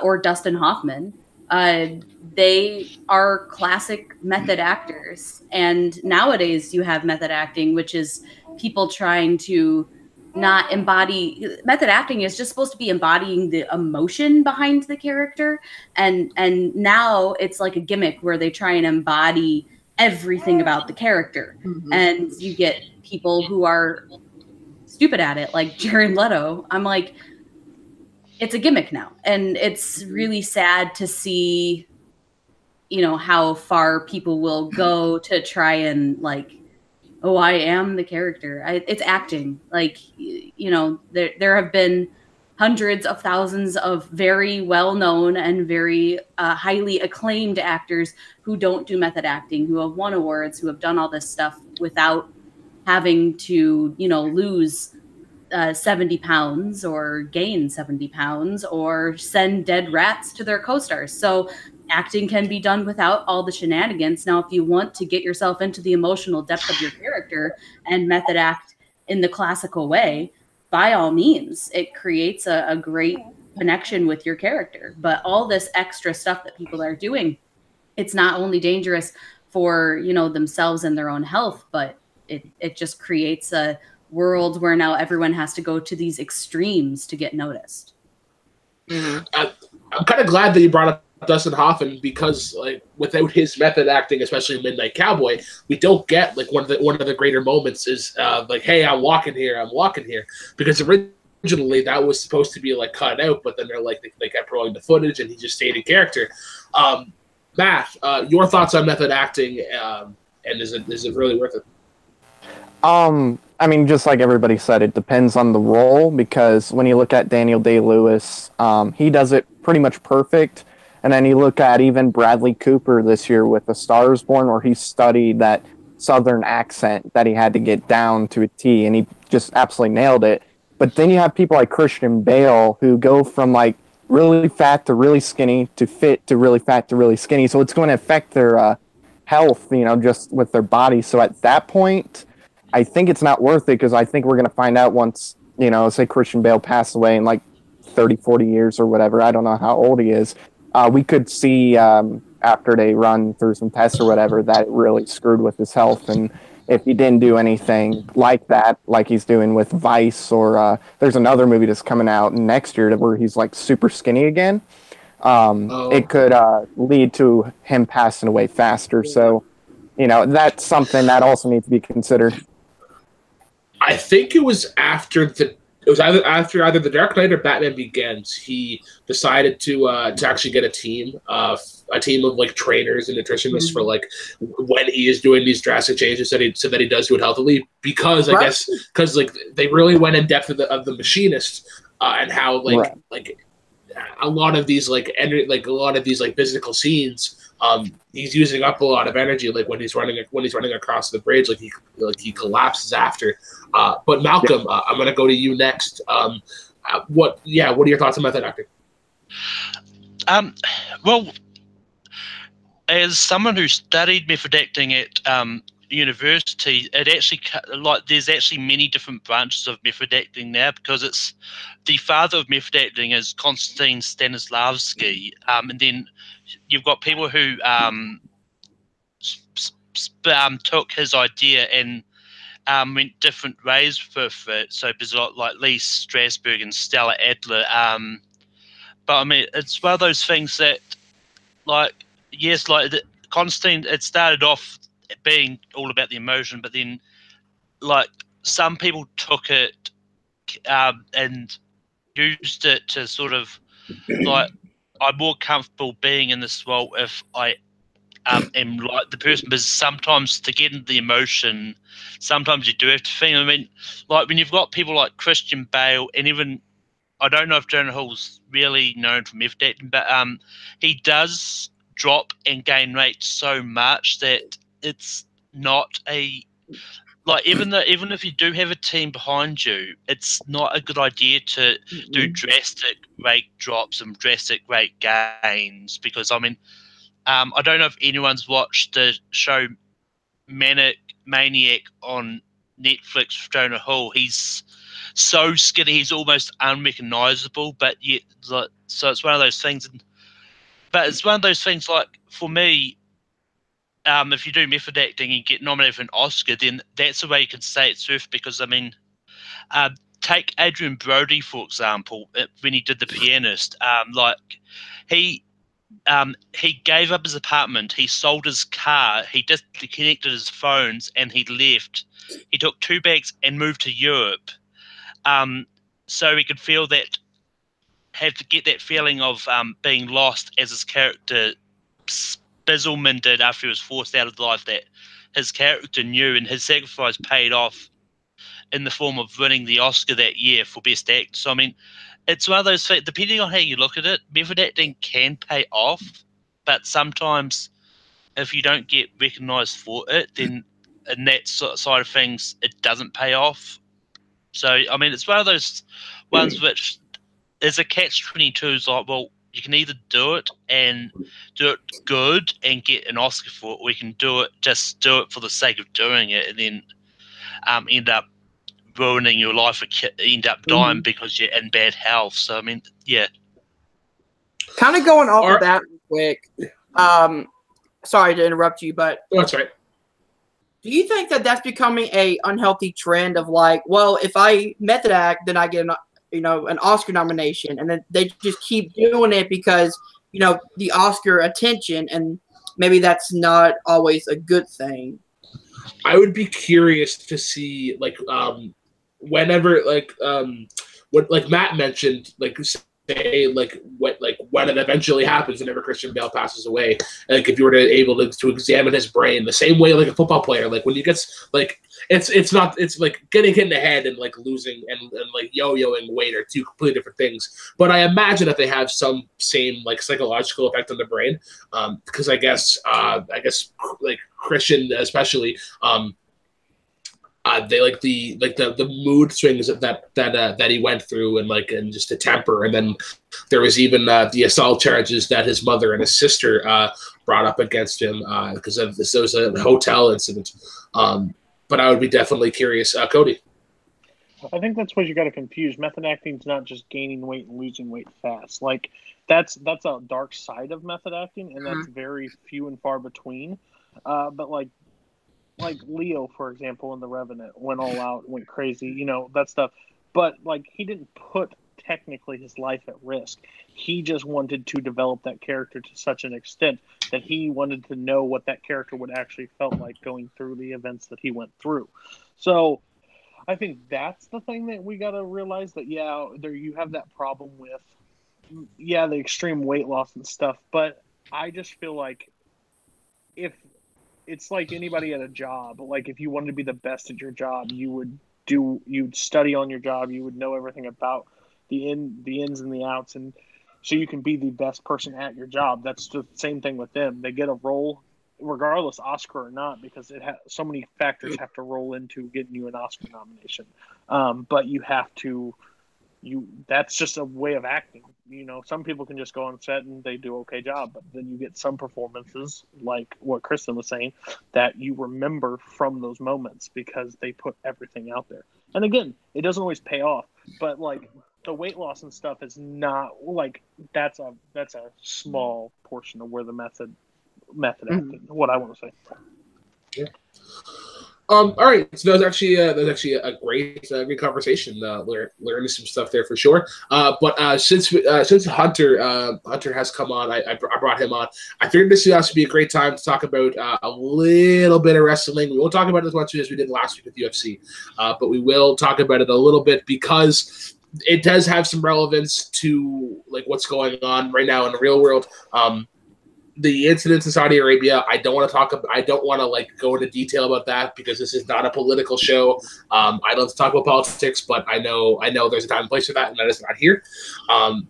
or Dustin Hoffman, they are classic method actors. And nowadays you have method acting, which is people trying to not embody. Method acting is just supposed to be embodying the emotion behind the character, and now it's like a gimmick where they try and embody everything about the character. And you get people who are stupid at it, like Jared Leto. I'm like, it's a gimmick now, and it's really sad to see, you know, how far people will go to try and like, oh, I am the character. It's acting. Like, you know, there have been hundreds of thousands of very well-known and very highly acclaimed actors who don't do method acting, who have won awards, who have done all this stuff without having to, you know, lose 70 pounds or gain 70 pounds or send dead rats to their co-stars. So acting can be done without all the shenanigans. Now, if you want to get yourself into the emotional depth of your character and method act in the classical way, by all means, it creates a great connection with your character. But all this extra stuff that people are doing, it's not only dangerous for, you know, themselves and their own health, but it just creates a world where now everyone has to go to these extremes to get noticed. I'm kind of glad that you brought up Dustin Hoffman, because like without his method acting, especially in Midnight Cowboy, we don't get like one of the greater moments is like, hey, I'm walking here, because originally that was supposed to be like cut out, but then they're like they kept rolling the footage and he just stayed in character. Matt, your thoughts on method acting, and is it really worth it? I mean, just like everybody said, it depends on the role, because when you look at Daniel Day-Lewis, he does it pretty much perfect. And then you look at even Bradley Cooper this year with A Star Is Born, where he studied that Southern accent that he had to get down to a T, and he just absolutely nailed it. But then you have people like Christian Bale who go from like really fat to really skinny to fit to really fat to really skinny. So it's going to affect their health, you know, just with their body. So at that point, I think it's not worth it, because I think we're going to find out once, you know, say Christian Bale passed away in like 30, 40 years or whatever. I don't know how old he is. We could see after they run through some tests or whatever that it really screwed with his health. And if he didn't do anything like that, like he's doing with Vice, or there's another movie that's coming out next year where he's like super skinny again, it could lead to him passing away faster. So, you know, that's something that also needs to be considered. I think it was after either The Dark Knight or Batman Begins. He decided to actually get a team of like trainers and nutritionists for like when he is doing these drastic changes so that he does do it healthily. Because I guess because like they really went in depth of the machinist and how like a lot of these like physical scenes. He's using up a lot of energy, like when he's running across the bridge, he collapses after. But Malcolm, I'm going to go to you next. What are your thoughts on method acting? Well, as someone who studied method acting at university, it actually there's actually many different branches of method acting now, because it's the father of method acting is Konstantin Stanislavski, and then you've got people who took his idea and went different ways with it. So there's like Lee Strasberg and Stella Adler. But I mean, it's one of those things that, like, yes, like Constantine, it started off being all about the emotion, but then, like, some people took it and used it to sort of, like, I'm more comfortable being in this role if I am like the person, because sometimes to get into the emotion, sometimes you do have to think. I mean, like when you've got people like Christian Bale and even I don't know if Jonah Hill's really known for method acting, but he does drop and gain weight so much that it's not a even if you do have a team behind you, it's not a good idea to do drastic weight drops and drastic weight gains, because I mean, I don't know if anyone's watched the show Maniac on Netflix with Jonah Hill. He's so skinny, he's almost unrecognizable, but yet, so it's one of those things. But it's one of those things, like, for me, if you do method acting and get nominated for an Oscar, then that's the way you can say it's worth, because, I mean, take Adrian Brody, for example, when he did The Pianist. He gave up his apartment, he sold his car, he disconnected his phones, and he left. He took 2 bags and moved to Europe, so he could feel that, had to get that feeling of being lost, as his character Bizzleman did after he was forced out of life, that his character knew, and his sacrifice paid off in the form of winning the Oscar that year for Best Actor. So, I mean, it's one of those things, depending on how you look at it, method acting can pay off, but sometimes if you don't get recognised for it, then in that side of things, it doesn't pay off. So, I mean, it's one of those ones which is a catch-22. It's like, well, you can either do it and do it good and get an Oscar for it, or you can just do it for the sake of doing it, and then end up ruining your life, or end up dying because you're in bad health. So, I mean, yeah. Kind of going off of that real quick. Sorry to interrupt you, but that's right. Do you think that that's becoming a unhealthy trend of, like, well, if I method act, then I get an Oscar nomination, and then they just keep doing it because, the Oscar attention, and maybe that's not always a good thing? I would be curious to see, like, whenever, what Matt mentioned, like, say, like, when it eventually happens, whenever Christian Bale passes away, like, if you were able to examine his brain the same way, like a football player, like, when he gets, like, it's like getting hit in the head and, like, losing and like yo-yoing weight are two completely different things. But I imagine that they have some same, like, psychological effect on the brain, because I guess like Christian especially, they like the mood swings that he went through, and just the temper, and then there was even the assault charges that his mother and his sister brought up against him because of this. There was a hotel incident. But I would be definitely curious, Cody. I think that's what you got to confuse. Method acting is not just gaining weight and losing weight fast. Like, that's a dark side of method acting, and that's very few and far between. But like Leo, for example, in The Revenant, went all out, went crazy, that stuff. But, like, he didn't put technically his life at risk. He just wanted to develop that character to such an extent that he wanted to know what that character would actually felt like going through the events that he went through. So I think that's the thing that we got to realize, that, there you have that problem with, the extreme weight loss and stuff. But I just feel like if it's like anybody at a job, like, if you wanted to be the best at your job, you'd study on your job, you would know everything about the ins and the outs, and so you can be the best person at your job. That's the same thing with them. They get a role, regardless Oscar or not, because so many factors have to roll into getting you an Oscar nomination. But you have to, that's just a way of acting. Some people can just go on set and they do okay job, but then you get some performances, like what Kristen was saying, that you remember from those moments because they put everything out there. And again, it doesn't always pay off, but, like, the weight loss and stuff is not, like, that's a small portion of where the method acting, what I want to say. Yeah. All right, so that was actually a great conversation. Learning some stuff there for sure. But since Hunter has come on, I brought him on. I figured this would also be a great time to talk about a little bit of wrestling. We won't talk about it as much as we did last week with UFC, but we will talk about it a little bit because it does have some relevance to, like, what's going on right now in the real world. the incidents in Saudi Arabia, I don't want to talk about. I don't want to like go into detail about that because this is not a political show. I don't talk about politics, but I know there's a time and place for that, and that is not here.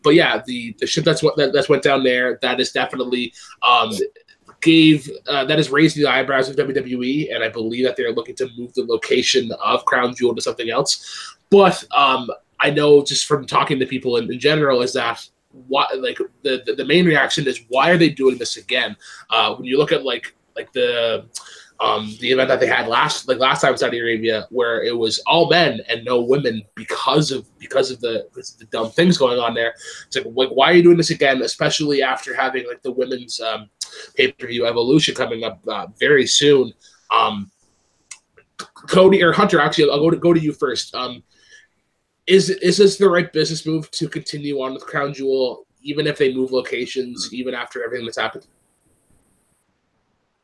But yeah, the ship that's went down there, that is definitely that is raising the eyebrows of WWE, and I believe that they're looking to move the location of Crown Jewel to something else. But I know just from talking to people in general is that what like the main reaction is why are they doing this again? When you look at like the event that they had last time in Saudi Arabia, where it was all men and no women because of the dumb things going on there. It's like why are you doing this again? Especially after having like the women's pay-per-view Evolution coming up very soon. Cody or Hunter, actually, I'll go to you first. Is this the right business move to continue on with Crown Jewel, even if they move locations, even after everything that's happened?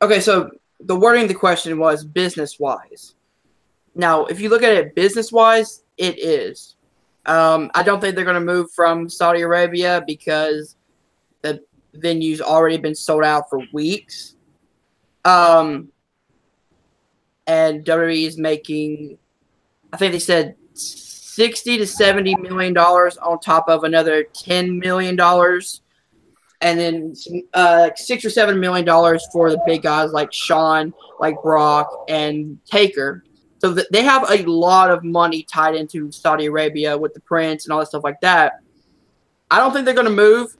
Okay, so the wording of the question was business-wise. Now, if you look at it business-wise, it is. I don't think they're going to move from Saudi Arabia because the venue's already been sold out for weeks. And WWE is making, I think they said, $60 to $70 million on top of another $10 million, and then $6 or $7 million for the big guys like Shawn, like Brock, and Taker. So they have a lot of money tied into Saudi Arabia with the Prince and all that stuff like that. I don't think they're going to move.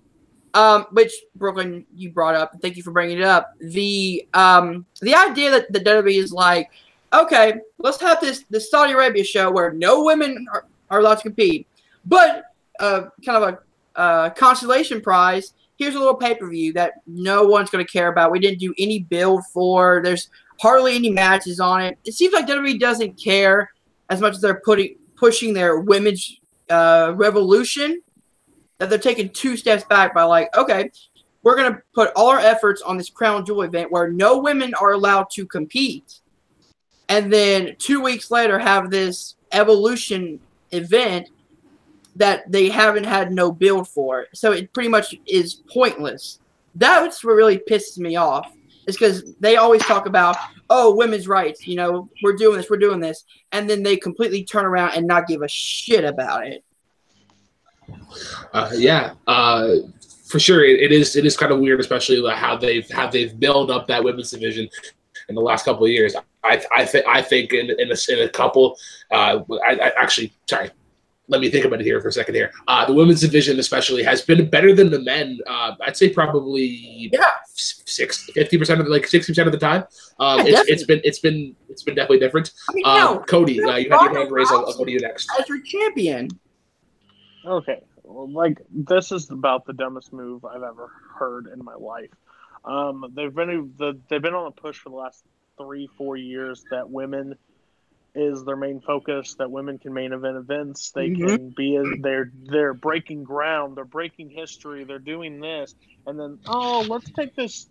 Which Brooklyn, you brought up. Thank you for bringing it up. The idea that the WWE is like, okay, let's have this Saudi Arabia show where no women are allowed to compete, but kind of a consolation prize. Here's a little pay-per-view that no one's going to care about. We didn't do any build for. There's hardly any matches on it. It seems like WWE doesn't care as much as they're pushing their women's revolution, that they're taking 2 steps back by like, okay, we're going to put all our efforts on this Crown Jewel event where no women are allowed to compete. And then 2 weeks later have this Evolution event that they haven't had no build for. So it pretty much is pointless. That's what really pisses me off. Is because they always talk about, oh, women's rights, we're doing this. And then they completely turn around and not give a shit about it. For sure. It is kind of weird, especially how they've built up that women's division in the last couple of years. I think in a couple. Sorry. Let me think about it here for a second. Here, the women's division especially has been better than the men. I'd say probably 50% of 60% of the time. It's been definitely different. I mean, Cody, you had your hand raised. I'll go to you next. As your champion. Okay, well, this is about the dumbest move I've ever heard in my life. They've been on a push for the last 3-4 years that women is their main focus, that women can main event events, they can be they're breaking ground, they're breaking history, they're doing this, and then let's take this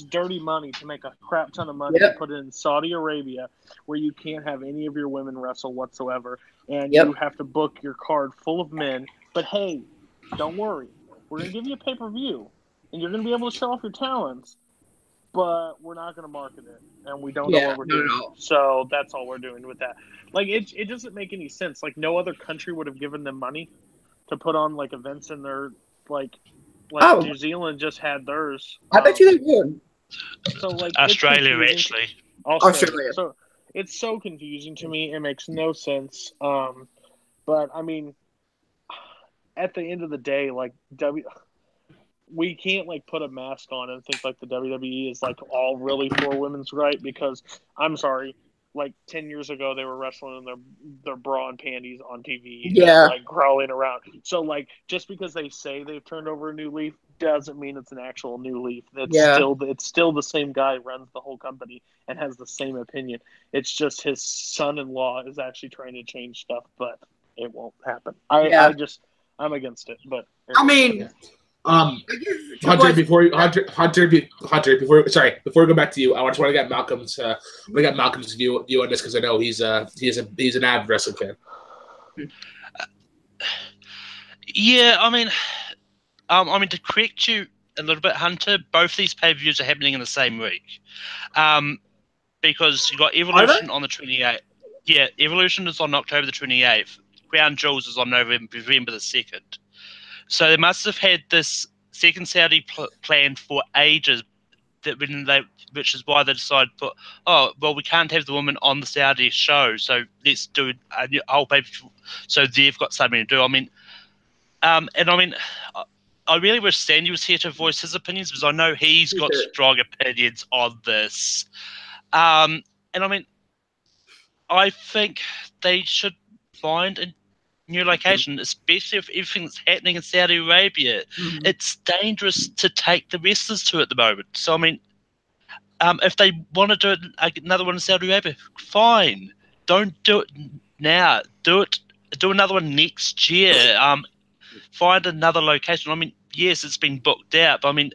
dirty money to make a crap ton of money and put it in Saudi Arabia where you can't have any of your women wrestle whatsoever, and you have to book your card full of men. But hey, don't worry, we're gonna give you a pay-per-view and you're gonna be able to show off your talents, but we're not going to market it, and we don't know what we're doing. No. So that's all we're doing with that. It doesn't make any sense. No other country would have given them money to put on events in their New Zealand just had theirs. I bet you they would. So Australia actually. Australia. So it's so confusing to me. It makes no sense. But I mean, at the end of the day, we can't their mask on and think the WWE is all really for women's right, because I'm sorry, 10 years ago they were wrestling in their bra and panties on TV, and, crawling around. So just because they say they've turned over a new leaf doesn't mean it's an actual new leaf. It's still the same guy runs the whole company and has the same opinion. It's just his son-in-law is actually trying to change stuff, but it won't happen. I'm against it, but I mean. Hunter, before we go back to you, I just want to get Malcolm's view on this, because I know he's an avid wrestling fan. Yeah, I mean, to correct you, a little bit, Hunter. Both these pay-per-views are happening in the same week. Because you got Evolution on the 28th. Yeah, Evolution is on October the 28th. Crown Jewels is on November the 2nd. So they must have had this second Saudi planned for ages, which is why they decided to put, we can't have the woman on the Saudi show, so let's do a whole pay-per-view. So they've got something to do. I mean, I really wish Sandy was here to voice his opinions, because I know he's got strong opinions on this. And I mean, I think they should find a new location, especially if everything that's happening in Saudi Arabia. It's dangerous to take the wrestlers to at the moment. So I mean, if they want to do another one in Saudi Arabia, fine. Don't do it now. Do another one next year. Find another location. I mean, yes, it's been booked out, but I mean,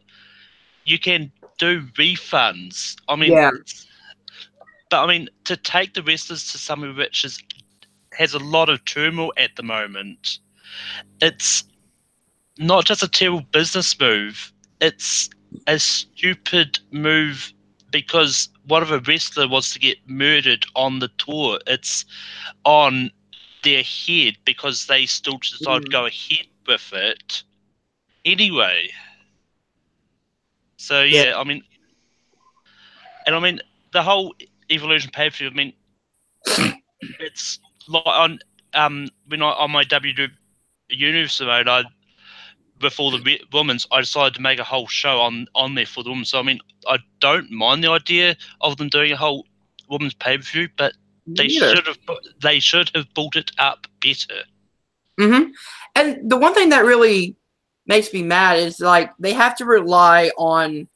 you can do refunds. I mean, but I mean, to take the wrestlers to somewhere which has a lot of turmoil at the moment, it's not just a terrible business move. It's a stupid move because what if a wrestler wants to get murdered on the tour? It's on their head because they still decide to go ahead with it anyway. So yeah, I mean, the whole Evolution pay-per-view, I mean, it's like on on my WWE Universe mode, with all the women's, I decided to make a whole show on there for the women. So I mean, I don't mind the idea of them doing a whole women's pay-per-view, but they should have built it up better. And the one thing that really makes me mad is like they have to rely on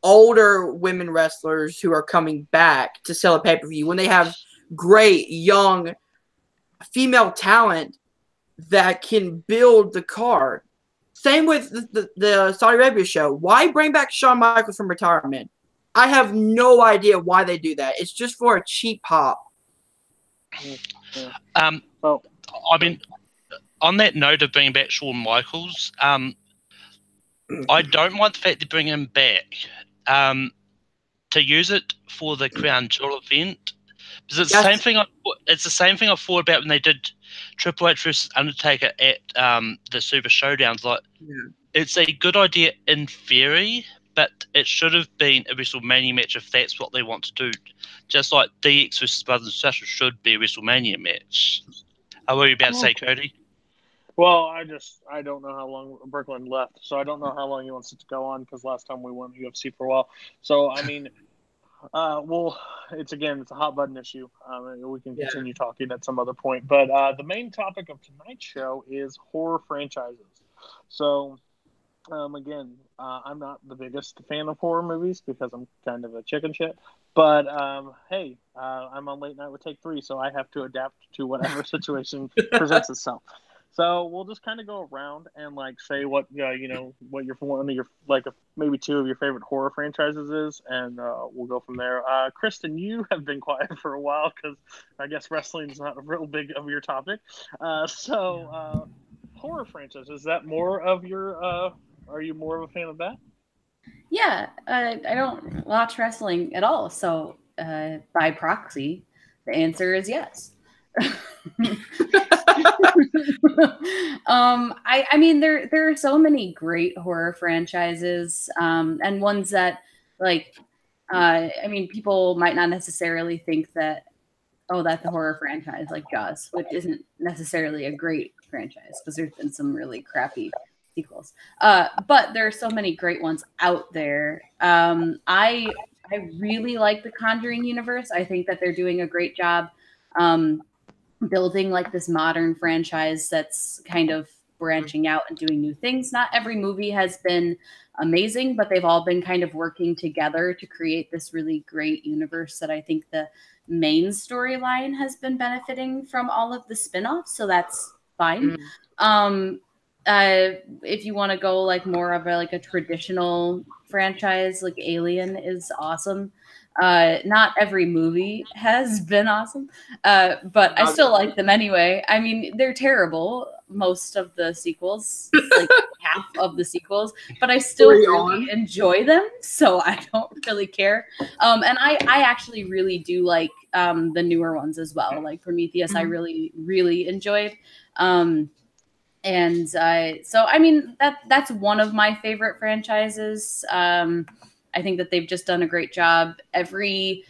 older women wrestlers who are coming back to sell a pay-per-view when they have great young female talent that can build the card. Same with the Saudi Arabia show. Why bring back Shawn Michaels from retirement? I have no idea why they do that. It's just for a cheap pop. Well, I mean, on that note of bringing back Shawn Michaels, I don't mind the fact they bring him back to use it for the Crown Jewel event. Because it's the same thing. It's the same thing I thought about when they did Triple H versus Undertaker at the Super Showdowns. Like, it's a good idea in theory, but it should have been a WrestleMania match if that's what they want to do. Just like DX versus Brothers and Sisters should be a WrestleMania match. What were you about to say, Cody? Well, I don't know how long Brooklyn left, so I don't know how long he wants it to go on, because last time we won UFC for a while. So, I mean, well, it's a hot button issue. We can continue talking at some other point. But the main topic of tonight's show is horror franchises. So, again, I'm not the biggest fan of horror movies because I'm kind of a chicken shit. But, hey, I'm on Late Night with Take 3, so I have to adapt to whatever situation presents itself. So we'll just kind of go around and like say what what your one of your maybe two of your favorite horror franchises is, and we'll go from there. Kristen, you have been quiet for a while because I guess wrestling is not a real big of your topic. So horror franchise, is that more of your? Are you more of a fan of that? Yeah, I don't watch wrestling at all, so by proxy, the answer is yes. I mean, there are so many great horror franchises, and ones that I mean, people might not necessarily think that, oh, that's a horror franchise like Jaws, which isn't necessarily a great franchise because there's been some really crappy sequels. But there are so many great ones out there. I really like the Conjuring universe. I think that they're doing a great job building like this modern franchise that's kind of branching out and doing new things. Not every movie has been amazing, but they've all been kind of working together to create this really great universe that I think the main storyline has been benefiting from all of the spin-offs, so that's fine. If you want to go like more of a traditional franchise, like Alien is awesome. Not every movie has been awesome, but I still like them anyway. I mean, they're terrible. most of the sequels, like half of the sequels, but I still really enjoy them, so I don't really care. And I actually really do like the newer ones as well. Like Prometheus, I really, really enjoyed. And so I mean that's one of my favorite franchises. I think that they've just done a great job. Every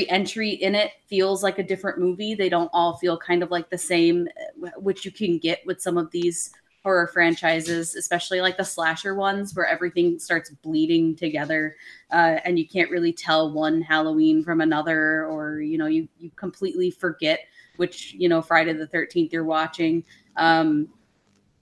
entry in it feels like a different movie. They don't all feel kind of like the same, which you can get with some of these horror franchises, especially like the slasher ones where everything starts bleeding together, and you can't really tell one Halloween from another, or you completely forget which Friday the 13th you're watching.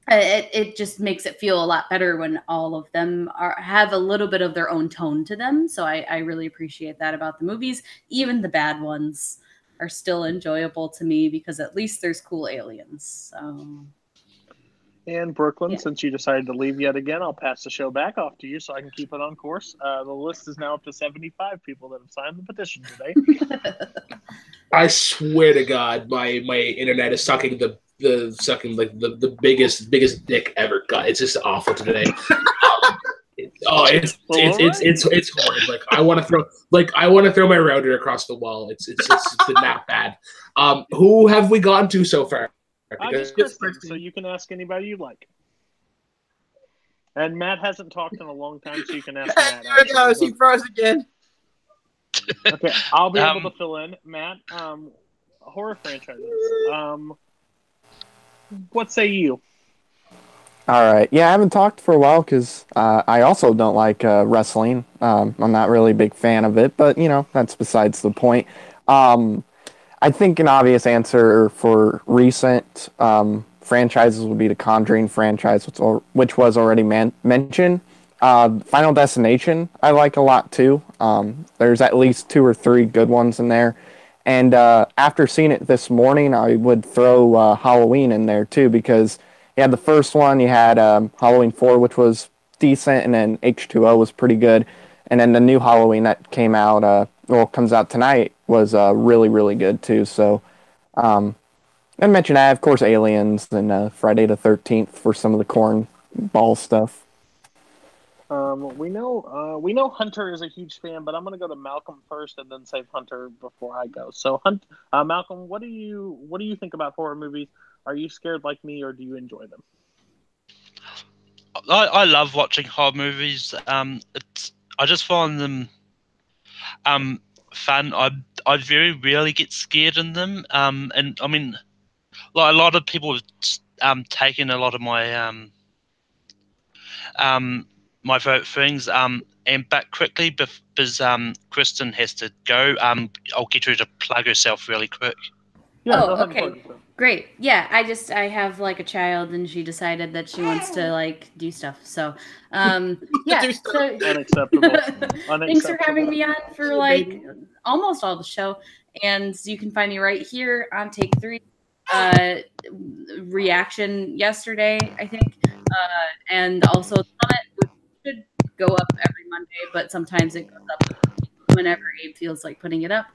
It just makes it feel a lot better when all of them have a little bit of their own tone to them. So I really appreciate that about the movies. Even the bad ones are still enjoyable to me because at least there's cool aliens. So. And Brooklyn, since you decided to leave yet again, I'll pass the show back off to you so I can keep it on course. The list is now up to 75 people that have signed the petition today. I swear to God, my internet is sucking the biggest dick ever got. It's just awful today. It's horrid. Like I want to throw my router across the wall. It's been that bad. Who have we gotten to so far? Just Kristen, so you can ask anybody you like. And Matt hasn't talked in a long time, so you can ask Matt. There it goes. He froze again. Okay, I'll be able to fill in. Matt, horror franchises. What say you? All right. Yeah, I haven't talked for a while because I also don't like wrestling. I'm not really a big fan of it, but, that's besides the point. I think an obvious answer for recent franchises would be the Conjuring franchise, which was already mentioned. Final Destination, I like a lot too. There's at least 2 or 3 good ones in there. And after seeing it this morning, I would throw Halloween in there too, because you had the first one, you had Halloween 4, which was decent, and then H2O was pretty good. And then the new Halloween that came out, comes out tonight, was really, really good too. So, and mention that, of course, Aliens and Friday the 13th for some of the cornball stuff. We know Hunter is a huge fan, but I'm going to go to Malcolm first and then save Hunter before I go. So, Malcolm, what do you think about horror movies? Are you scared like me, or do you enjoy them? I love watching horror movies. I just find them fun. I very rarely get scared in them. And I mean, like a lot of people have taken a lot of my my favorite things and back quickly because Kristen has to go. I'll get her to plug herself really quick. Yeah, okay. Great. Yeah, I have like a child and she decided that she wants to like do stuff. So, yeah. So, Unacceptable. Thanks for having me on for like almost all the show. And you can find me right here on Take 3. Reaction yesterday, I think. And also Summit, which should go up every Monday, but sometimes it goes up whenever Abe feels like putting it up.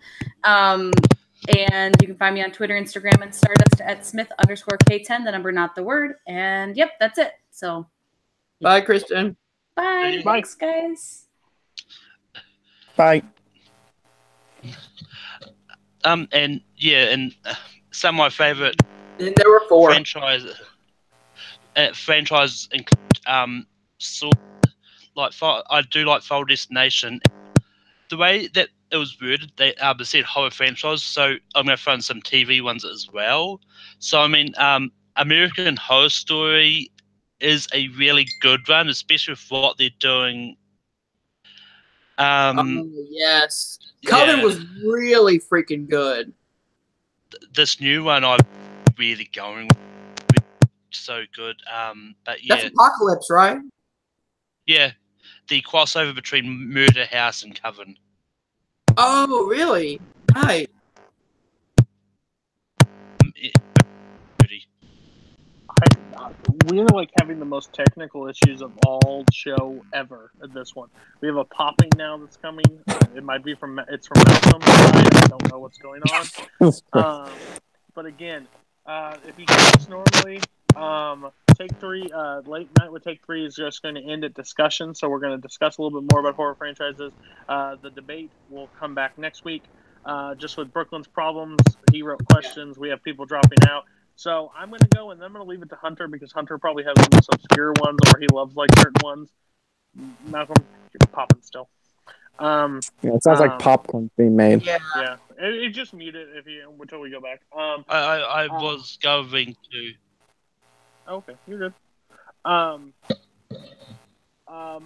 And you can find me on Twitter, Instagram, and Stardust at Smith_K10, the number, not the word. And yep, that's it. So bye, Kristen. Bye. Thanks, guys. Bye. And yeah, and some of my favorite And there were 4 franchises include I do like Final Destination. The way that it was worded, they said horror franchise, so I'm going to throw in some TV ones as well. So, I mean, American Horror Story is a really good one, especially with what they're doing. Yes. Coven was really freaking good. This new one I'm really going with. So good. But yeah. That's Apocalypse, right? Yeah. The crossover between Murder House and Coven. Oh, really? Nice. We're like having the most technical issues of all show ever at this one. We have a popping now that's coming. It might be from Malcolm. I don't know what's going on. But again, if you join us normally, Take Three, late night with Take Three is just going to end at discussion. So we're going to discuss a little bit more about horror franchises. The debate will come back next week. Just with Brooklyn's problems, he wrote questions. We have people dropping out. So I'm going to go, and then I'm going to leave it to Hunter because Hunter probably has the most obscure ones, or he loves like certain ones. Malcolm, you're popping still. Yeah, it sounds like popcorn being made. Yeah. It just muted until we go back. I was going to. Okay, you're good.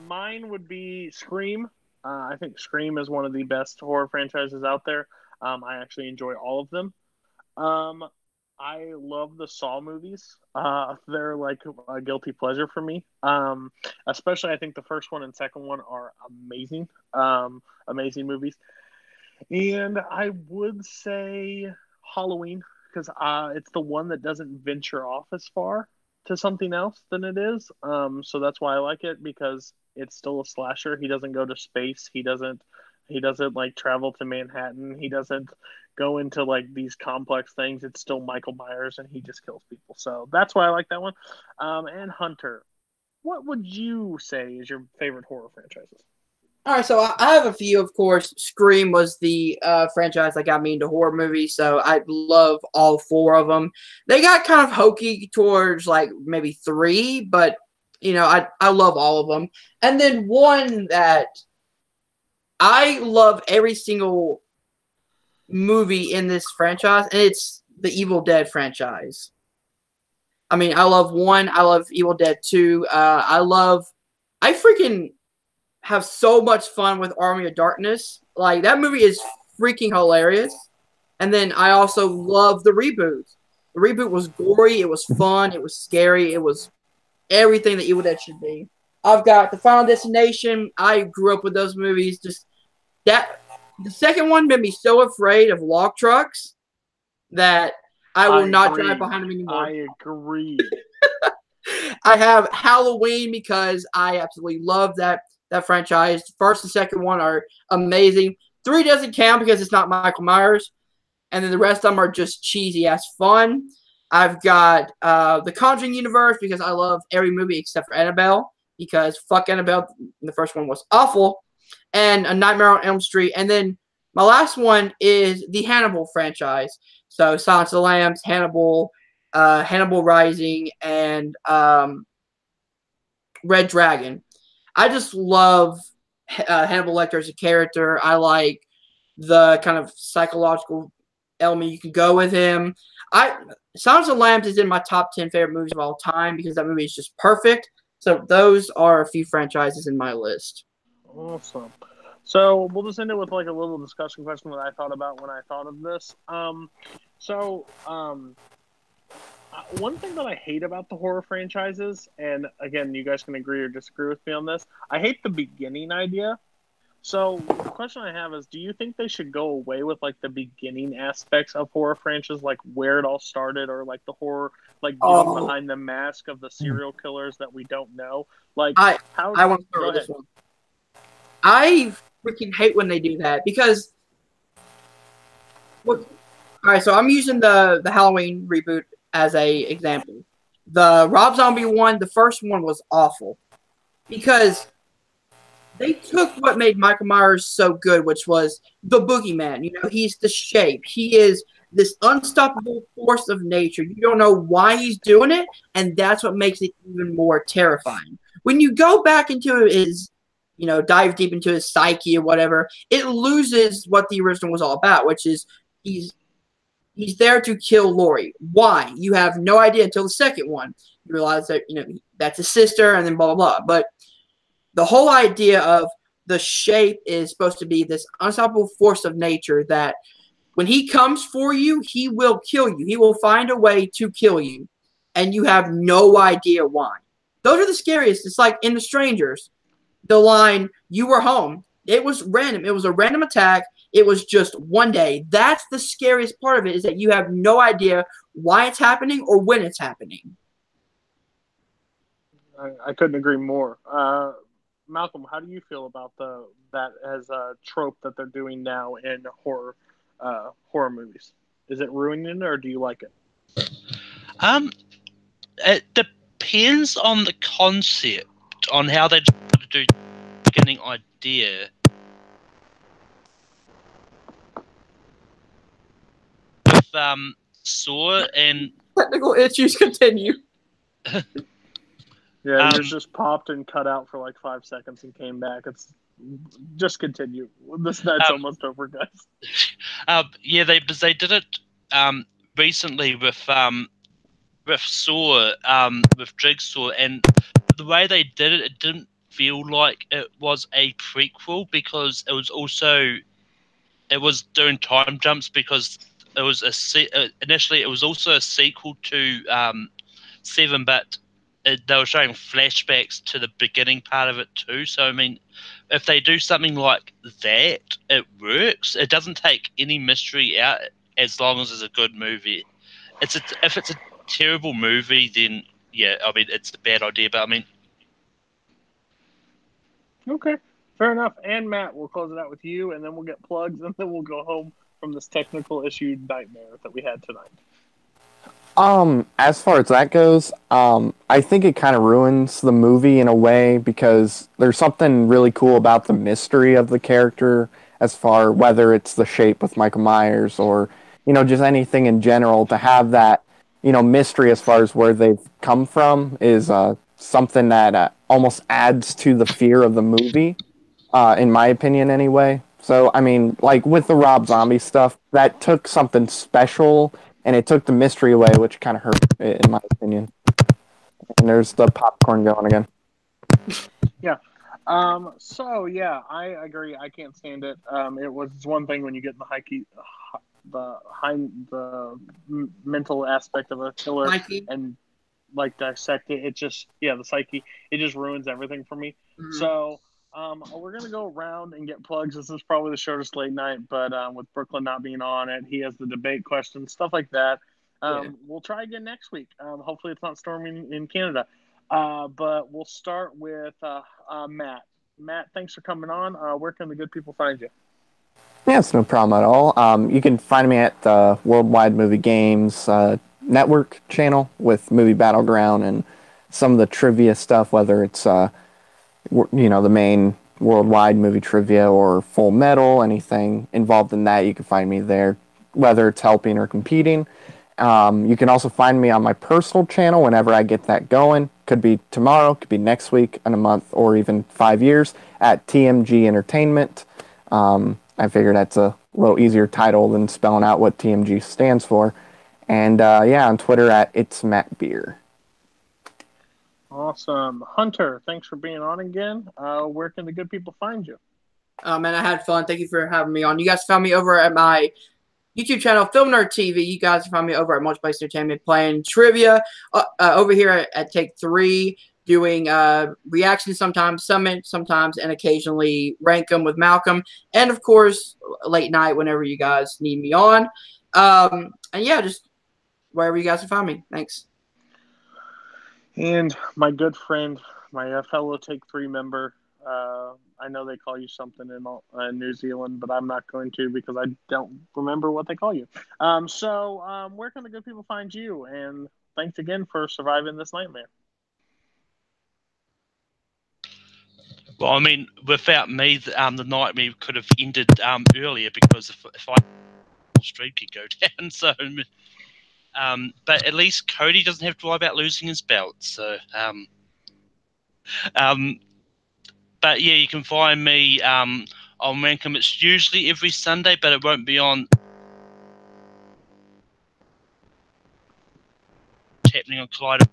Mine would be Scream. I think Scream is one of the best horror franchises out there. I actually enjoy all of them. I love the Saw movies. They're like a guilty pleasure for me. Especially I think the first one and second one are amazing. Amazing movies. And I would say Halloween because it's the one that doesn't venture off as far to something else than it is. So that's why I like it because it's still a slasher. He doesn't go to space. He doesn't like travel to Manhattan. He doesn't go into like these complex things. It's still Michael Myers and he just kills people. So that's why I like that one. And Hunter, what would you say is your favorite horror franchises? All right, so I have a few, of course. Scream was the franchise that got me into horror movies, so I love all 4 of them. They got kind of hokey towards, like, maybe 3, but, you know, I love all of them. And then one that I love every single movie in this franchise, and it's the Evil Dead franchise. I mean, I love 1. I love Evil Dead 2. I freaking have so much fun with Army of Darkness. Like, that movie is freaking hilarious. And then I also love the reboot. The reboot was gory. It was fun. It was scary. It was everything that Evil Dead should be. I've got The Final Destination. I grew up with those movies. Just that. The second one made me so afraid of log trucks that I will not drive behind them anymore. I agree. I have Halloween because I absolutely love that franchise. The first and second one are amazing. 3 doesn't count because it's not Michael Myers. And then the rest of them are just cheesy-ass fun. I've got the Conjuring universe because I love every movie except for Annabelle because fuck Annabelle. The first one was awful. And A Nightmare on Elm Street. And then my last one is the Hannibal franchise. So Silence of the Lambs, Hannibal, Hannibal Rising, and Red Dragon. I just love Hannibal Lecter as a character. I like the kind of psychological element you can go with him. Silence of the Lambs is in my top 10 favorite movies of all time because that movie is just perfect. So those are a few franchises in my list. Awesome. So we'll just end it with like a little discussion question that I thought about when I thought of this. One thing that I hate about the horror franchises, and again, you guys can agree or disagree with me on this, I hate the beginning idea. So the question I have is, do you think they should go away with like the beginning aspects of horror franchises, like where it all started, or like the horror, like getting behind the mask of the serial killers that we don't know? Like, I want to start with this one. I freaking hate when they do that because, all right, so I'm using the Halloween reboot as a example. The Rob Zombie one, the first one was awful because they took what made Michael Myers so good, which was the boogeyman. You know, he's the shape. He is this unstoppable force of nature. You don't know why he's doing it, and that's what makes it even more terrifying. When you go back into his, you know, dive deep into his psyche or whatever, it loses what the original was all about, which is he's there to kill Laurie. Why? You have no idea until the second one. You realize that, you know, that's his sister and then blah, blah, blah. But the whole idea of the shape is supposed to be this unstoppable force of nature that when he comes for you, he will kill you. He will find a way to kill you. And you have no idea why. Those are the scariest. It's like in The Strangers, the line, "You were home." It was random. It was a random attack. It was just one day. That's the scariest part of it, is that you have no idea why it's happening or when it's happening. I couldn't agree more. Malcolm, how do you feel about that as a trope that they're doing now in horror movies? Is it ruining it, or do you like it? It depends on the concept, on how they try to do the beginning idea. With Saw and Technical issues continue. Yeah, yours just popped and cut out for like 5 seconds and came back. It's just continue. This night's almost over, guys. Yeah, they did it recently with Saw, with Jigsaw, and the way they did it, it didn't feel like it was a prequel because it was doing time jumps because it was initially it was also a sequel to Seven, but they were showing flashbacks to the beginning part of it too. So I mean, if they do something like that, it works. It doesn't take any mystery out as long as it's a good movie. If it's a terrible movie, then yeah, I mean it's a bad idea. But I mean, Okay, fair enough. And Matt, we'll close it out with you, and then we'll get plugs, and then we'll go home from this technical issue nightmare that we had tonight. As far as that goes, I think it kind of ruins the movie in a way because there's something really cool about the mystery of the character as far whether it's the shape with Michael Myers or, just anything in general to have that, mystery as far as where they've come from is, something that almost adds to the fear of the movie, in my opinion anyway. So, I mean, like with the Rob Zombie stuff, that took something special and it took the mystery away, which kind of hurt, in my opinion. And there's the popcorn going again. Yeah. So yeah, I agree. I can't stand it. It was one thing when you get in the mental aspect of a killer Psyche. and like dissect it. It just the psyche. It just ruins everything for me. Mhm. So we're gonna go around and get plugs. This is probably the shortest late night, but with Brooklyn not being on it, he has the debate questions, stuff like that. We'll try again next week. Hopefully it's not storming in Canada. But we'll start with Matt. Matt, thanks for coming on. Where can the good people find you? Yeah, it's no problem at all. You can find me at the Worldwide Movie Games Network channel with Movie Battleground and some of the trivia stuff, whether it's the main worldwide movie trivia or Full Metal, anything involved in that, you can find me there, whether it's helping or competing. You can also find me on my personal channel whenever I get that going. Could be tomorrow, could be next week, in a month, or even 5 years at TMG Entertainment. I figured that's a little easier title than spelling out what TMG stands for. And on Twitter at It's Matt Beer. Awesome. Hunter, thanks for being on again. Where can the good people find you? Man, I had fun. Thank you for having me on. You guys found me over at my YouTube channel, Film Nerd TV. You guys find me over at Multiplace Entertainment playing trivia. Over here at Take 3, doing reactions sometimes, sometimes, and occasionally rank them with Malcolm. And, of course, late night whenever you guys need me on. Just wherever you guys can find me. Thanks. And my good friend, my fellow Take 3 member, I know they call you something in New Zealand, but I'm not going to because I don't remember what they call you. Where can the good people find you? And thanks again for surviving this nightmare. well, I mean, without me, the nightmare could have ended earlier because if I streak could go down. So, but at least Cody doesn't have to worry about losing his belt. So, but yeah, you can find me on Rankum. It's usually every Sunday, but it won't be on. It's happening on Collider.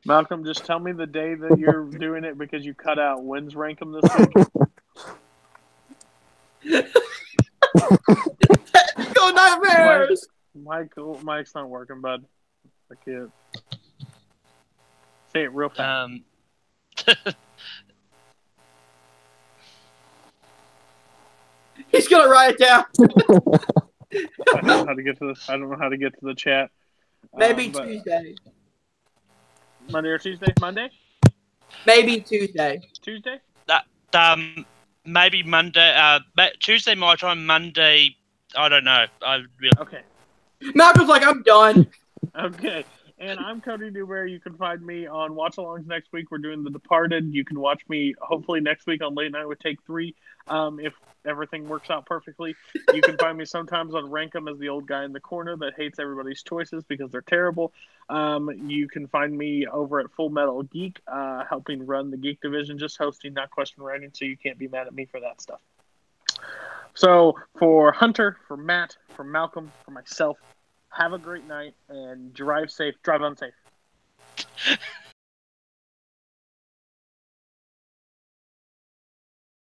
Malcolm, just tell me the day that you're doing it because you cut out. When's Rankum this week? Technical nightmares! Mike's not working, bud. I can't. Say it real fast. He's gonna write it down. I don't know how to get to this. I don't know how to get to the chat. Maybe Tuesday. Monday or Tuesday? Monday? Maybe Tuesday. Tuesday? Maybe Monday. Tuesday my time. Monday, I don't know. Okay. Malcolm's like, I'm done. Okay. And I'm Cody Newberry. You can find me on Watch Alongs next week. We're doing The Departed. You can watch me hopefully next week on Late Night with Take 3. If everything works out perfectly. You can find me sometimes on Rankum as the old guy in the corner that hates everybody's choices because they're terrible. You can find me over at Full Metal Geek, helping run the Geek Division, just hosting, not question writing, so you can't be mad at me for that stuff. So for Hunter, for Matt, for Malcolm, for myself, have a great night and drive safe. Drive unsafe.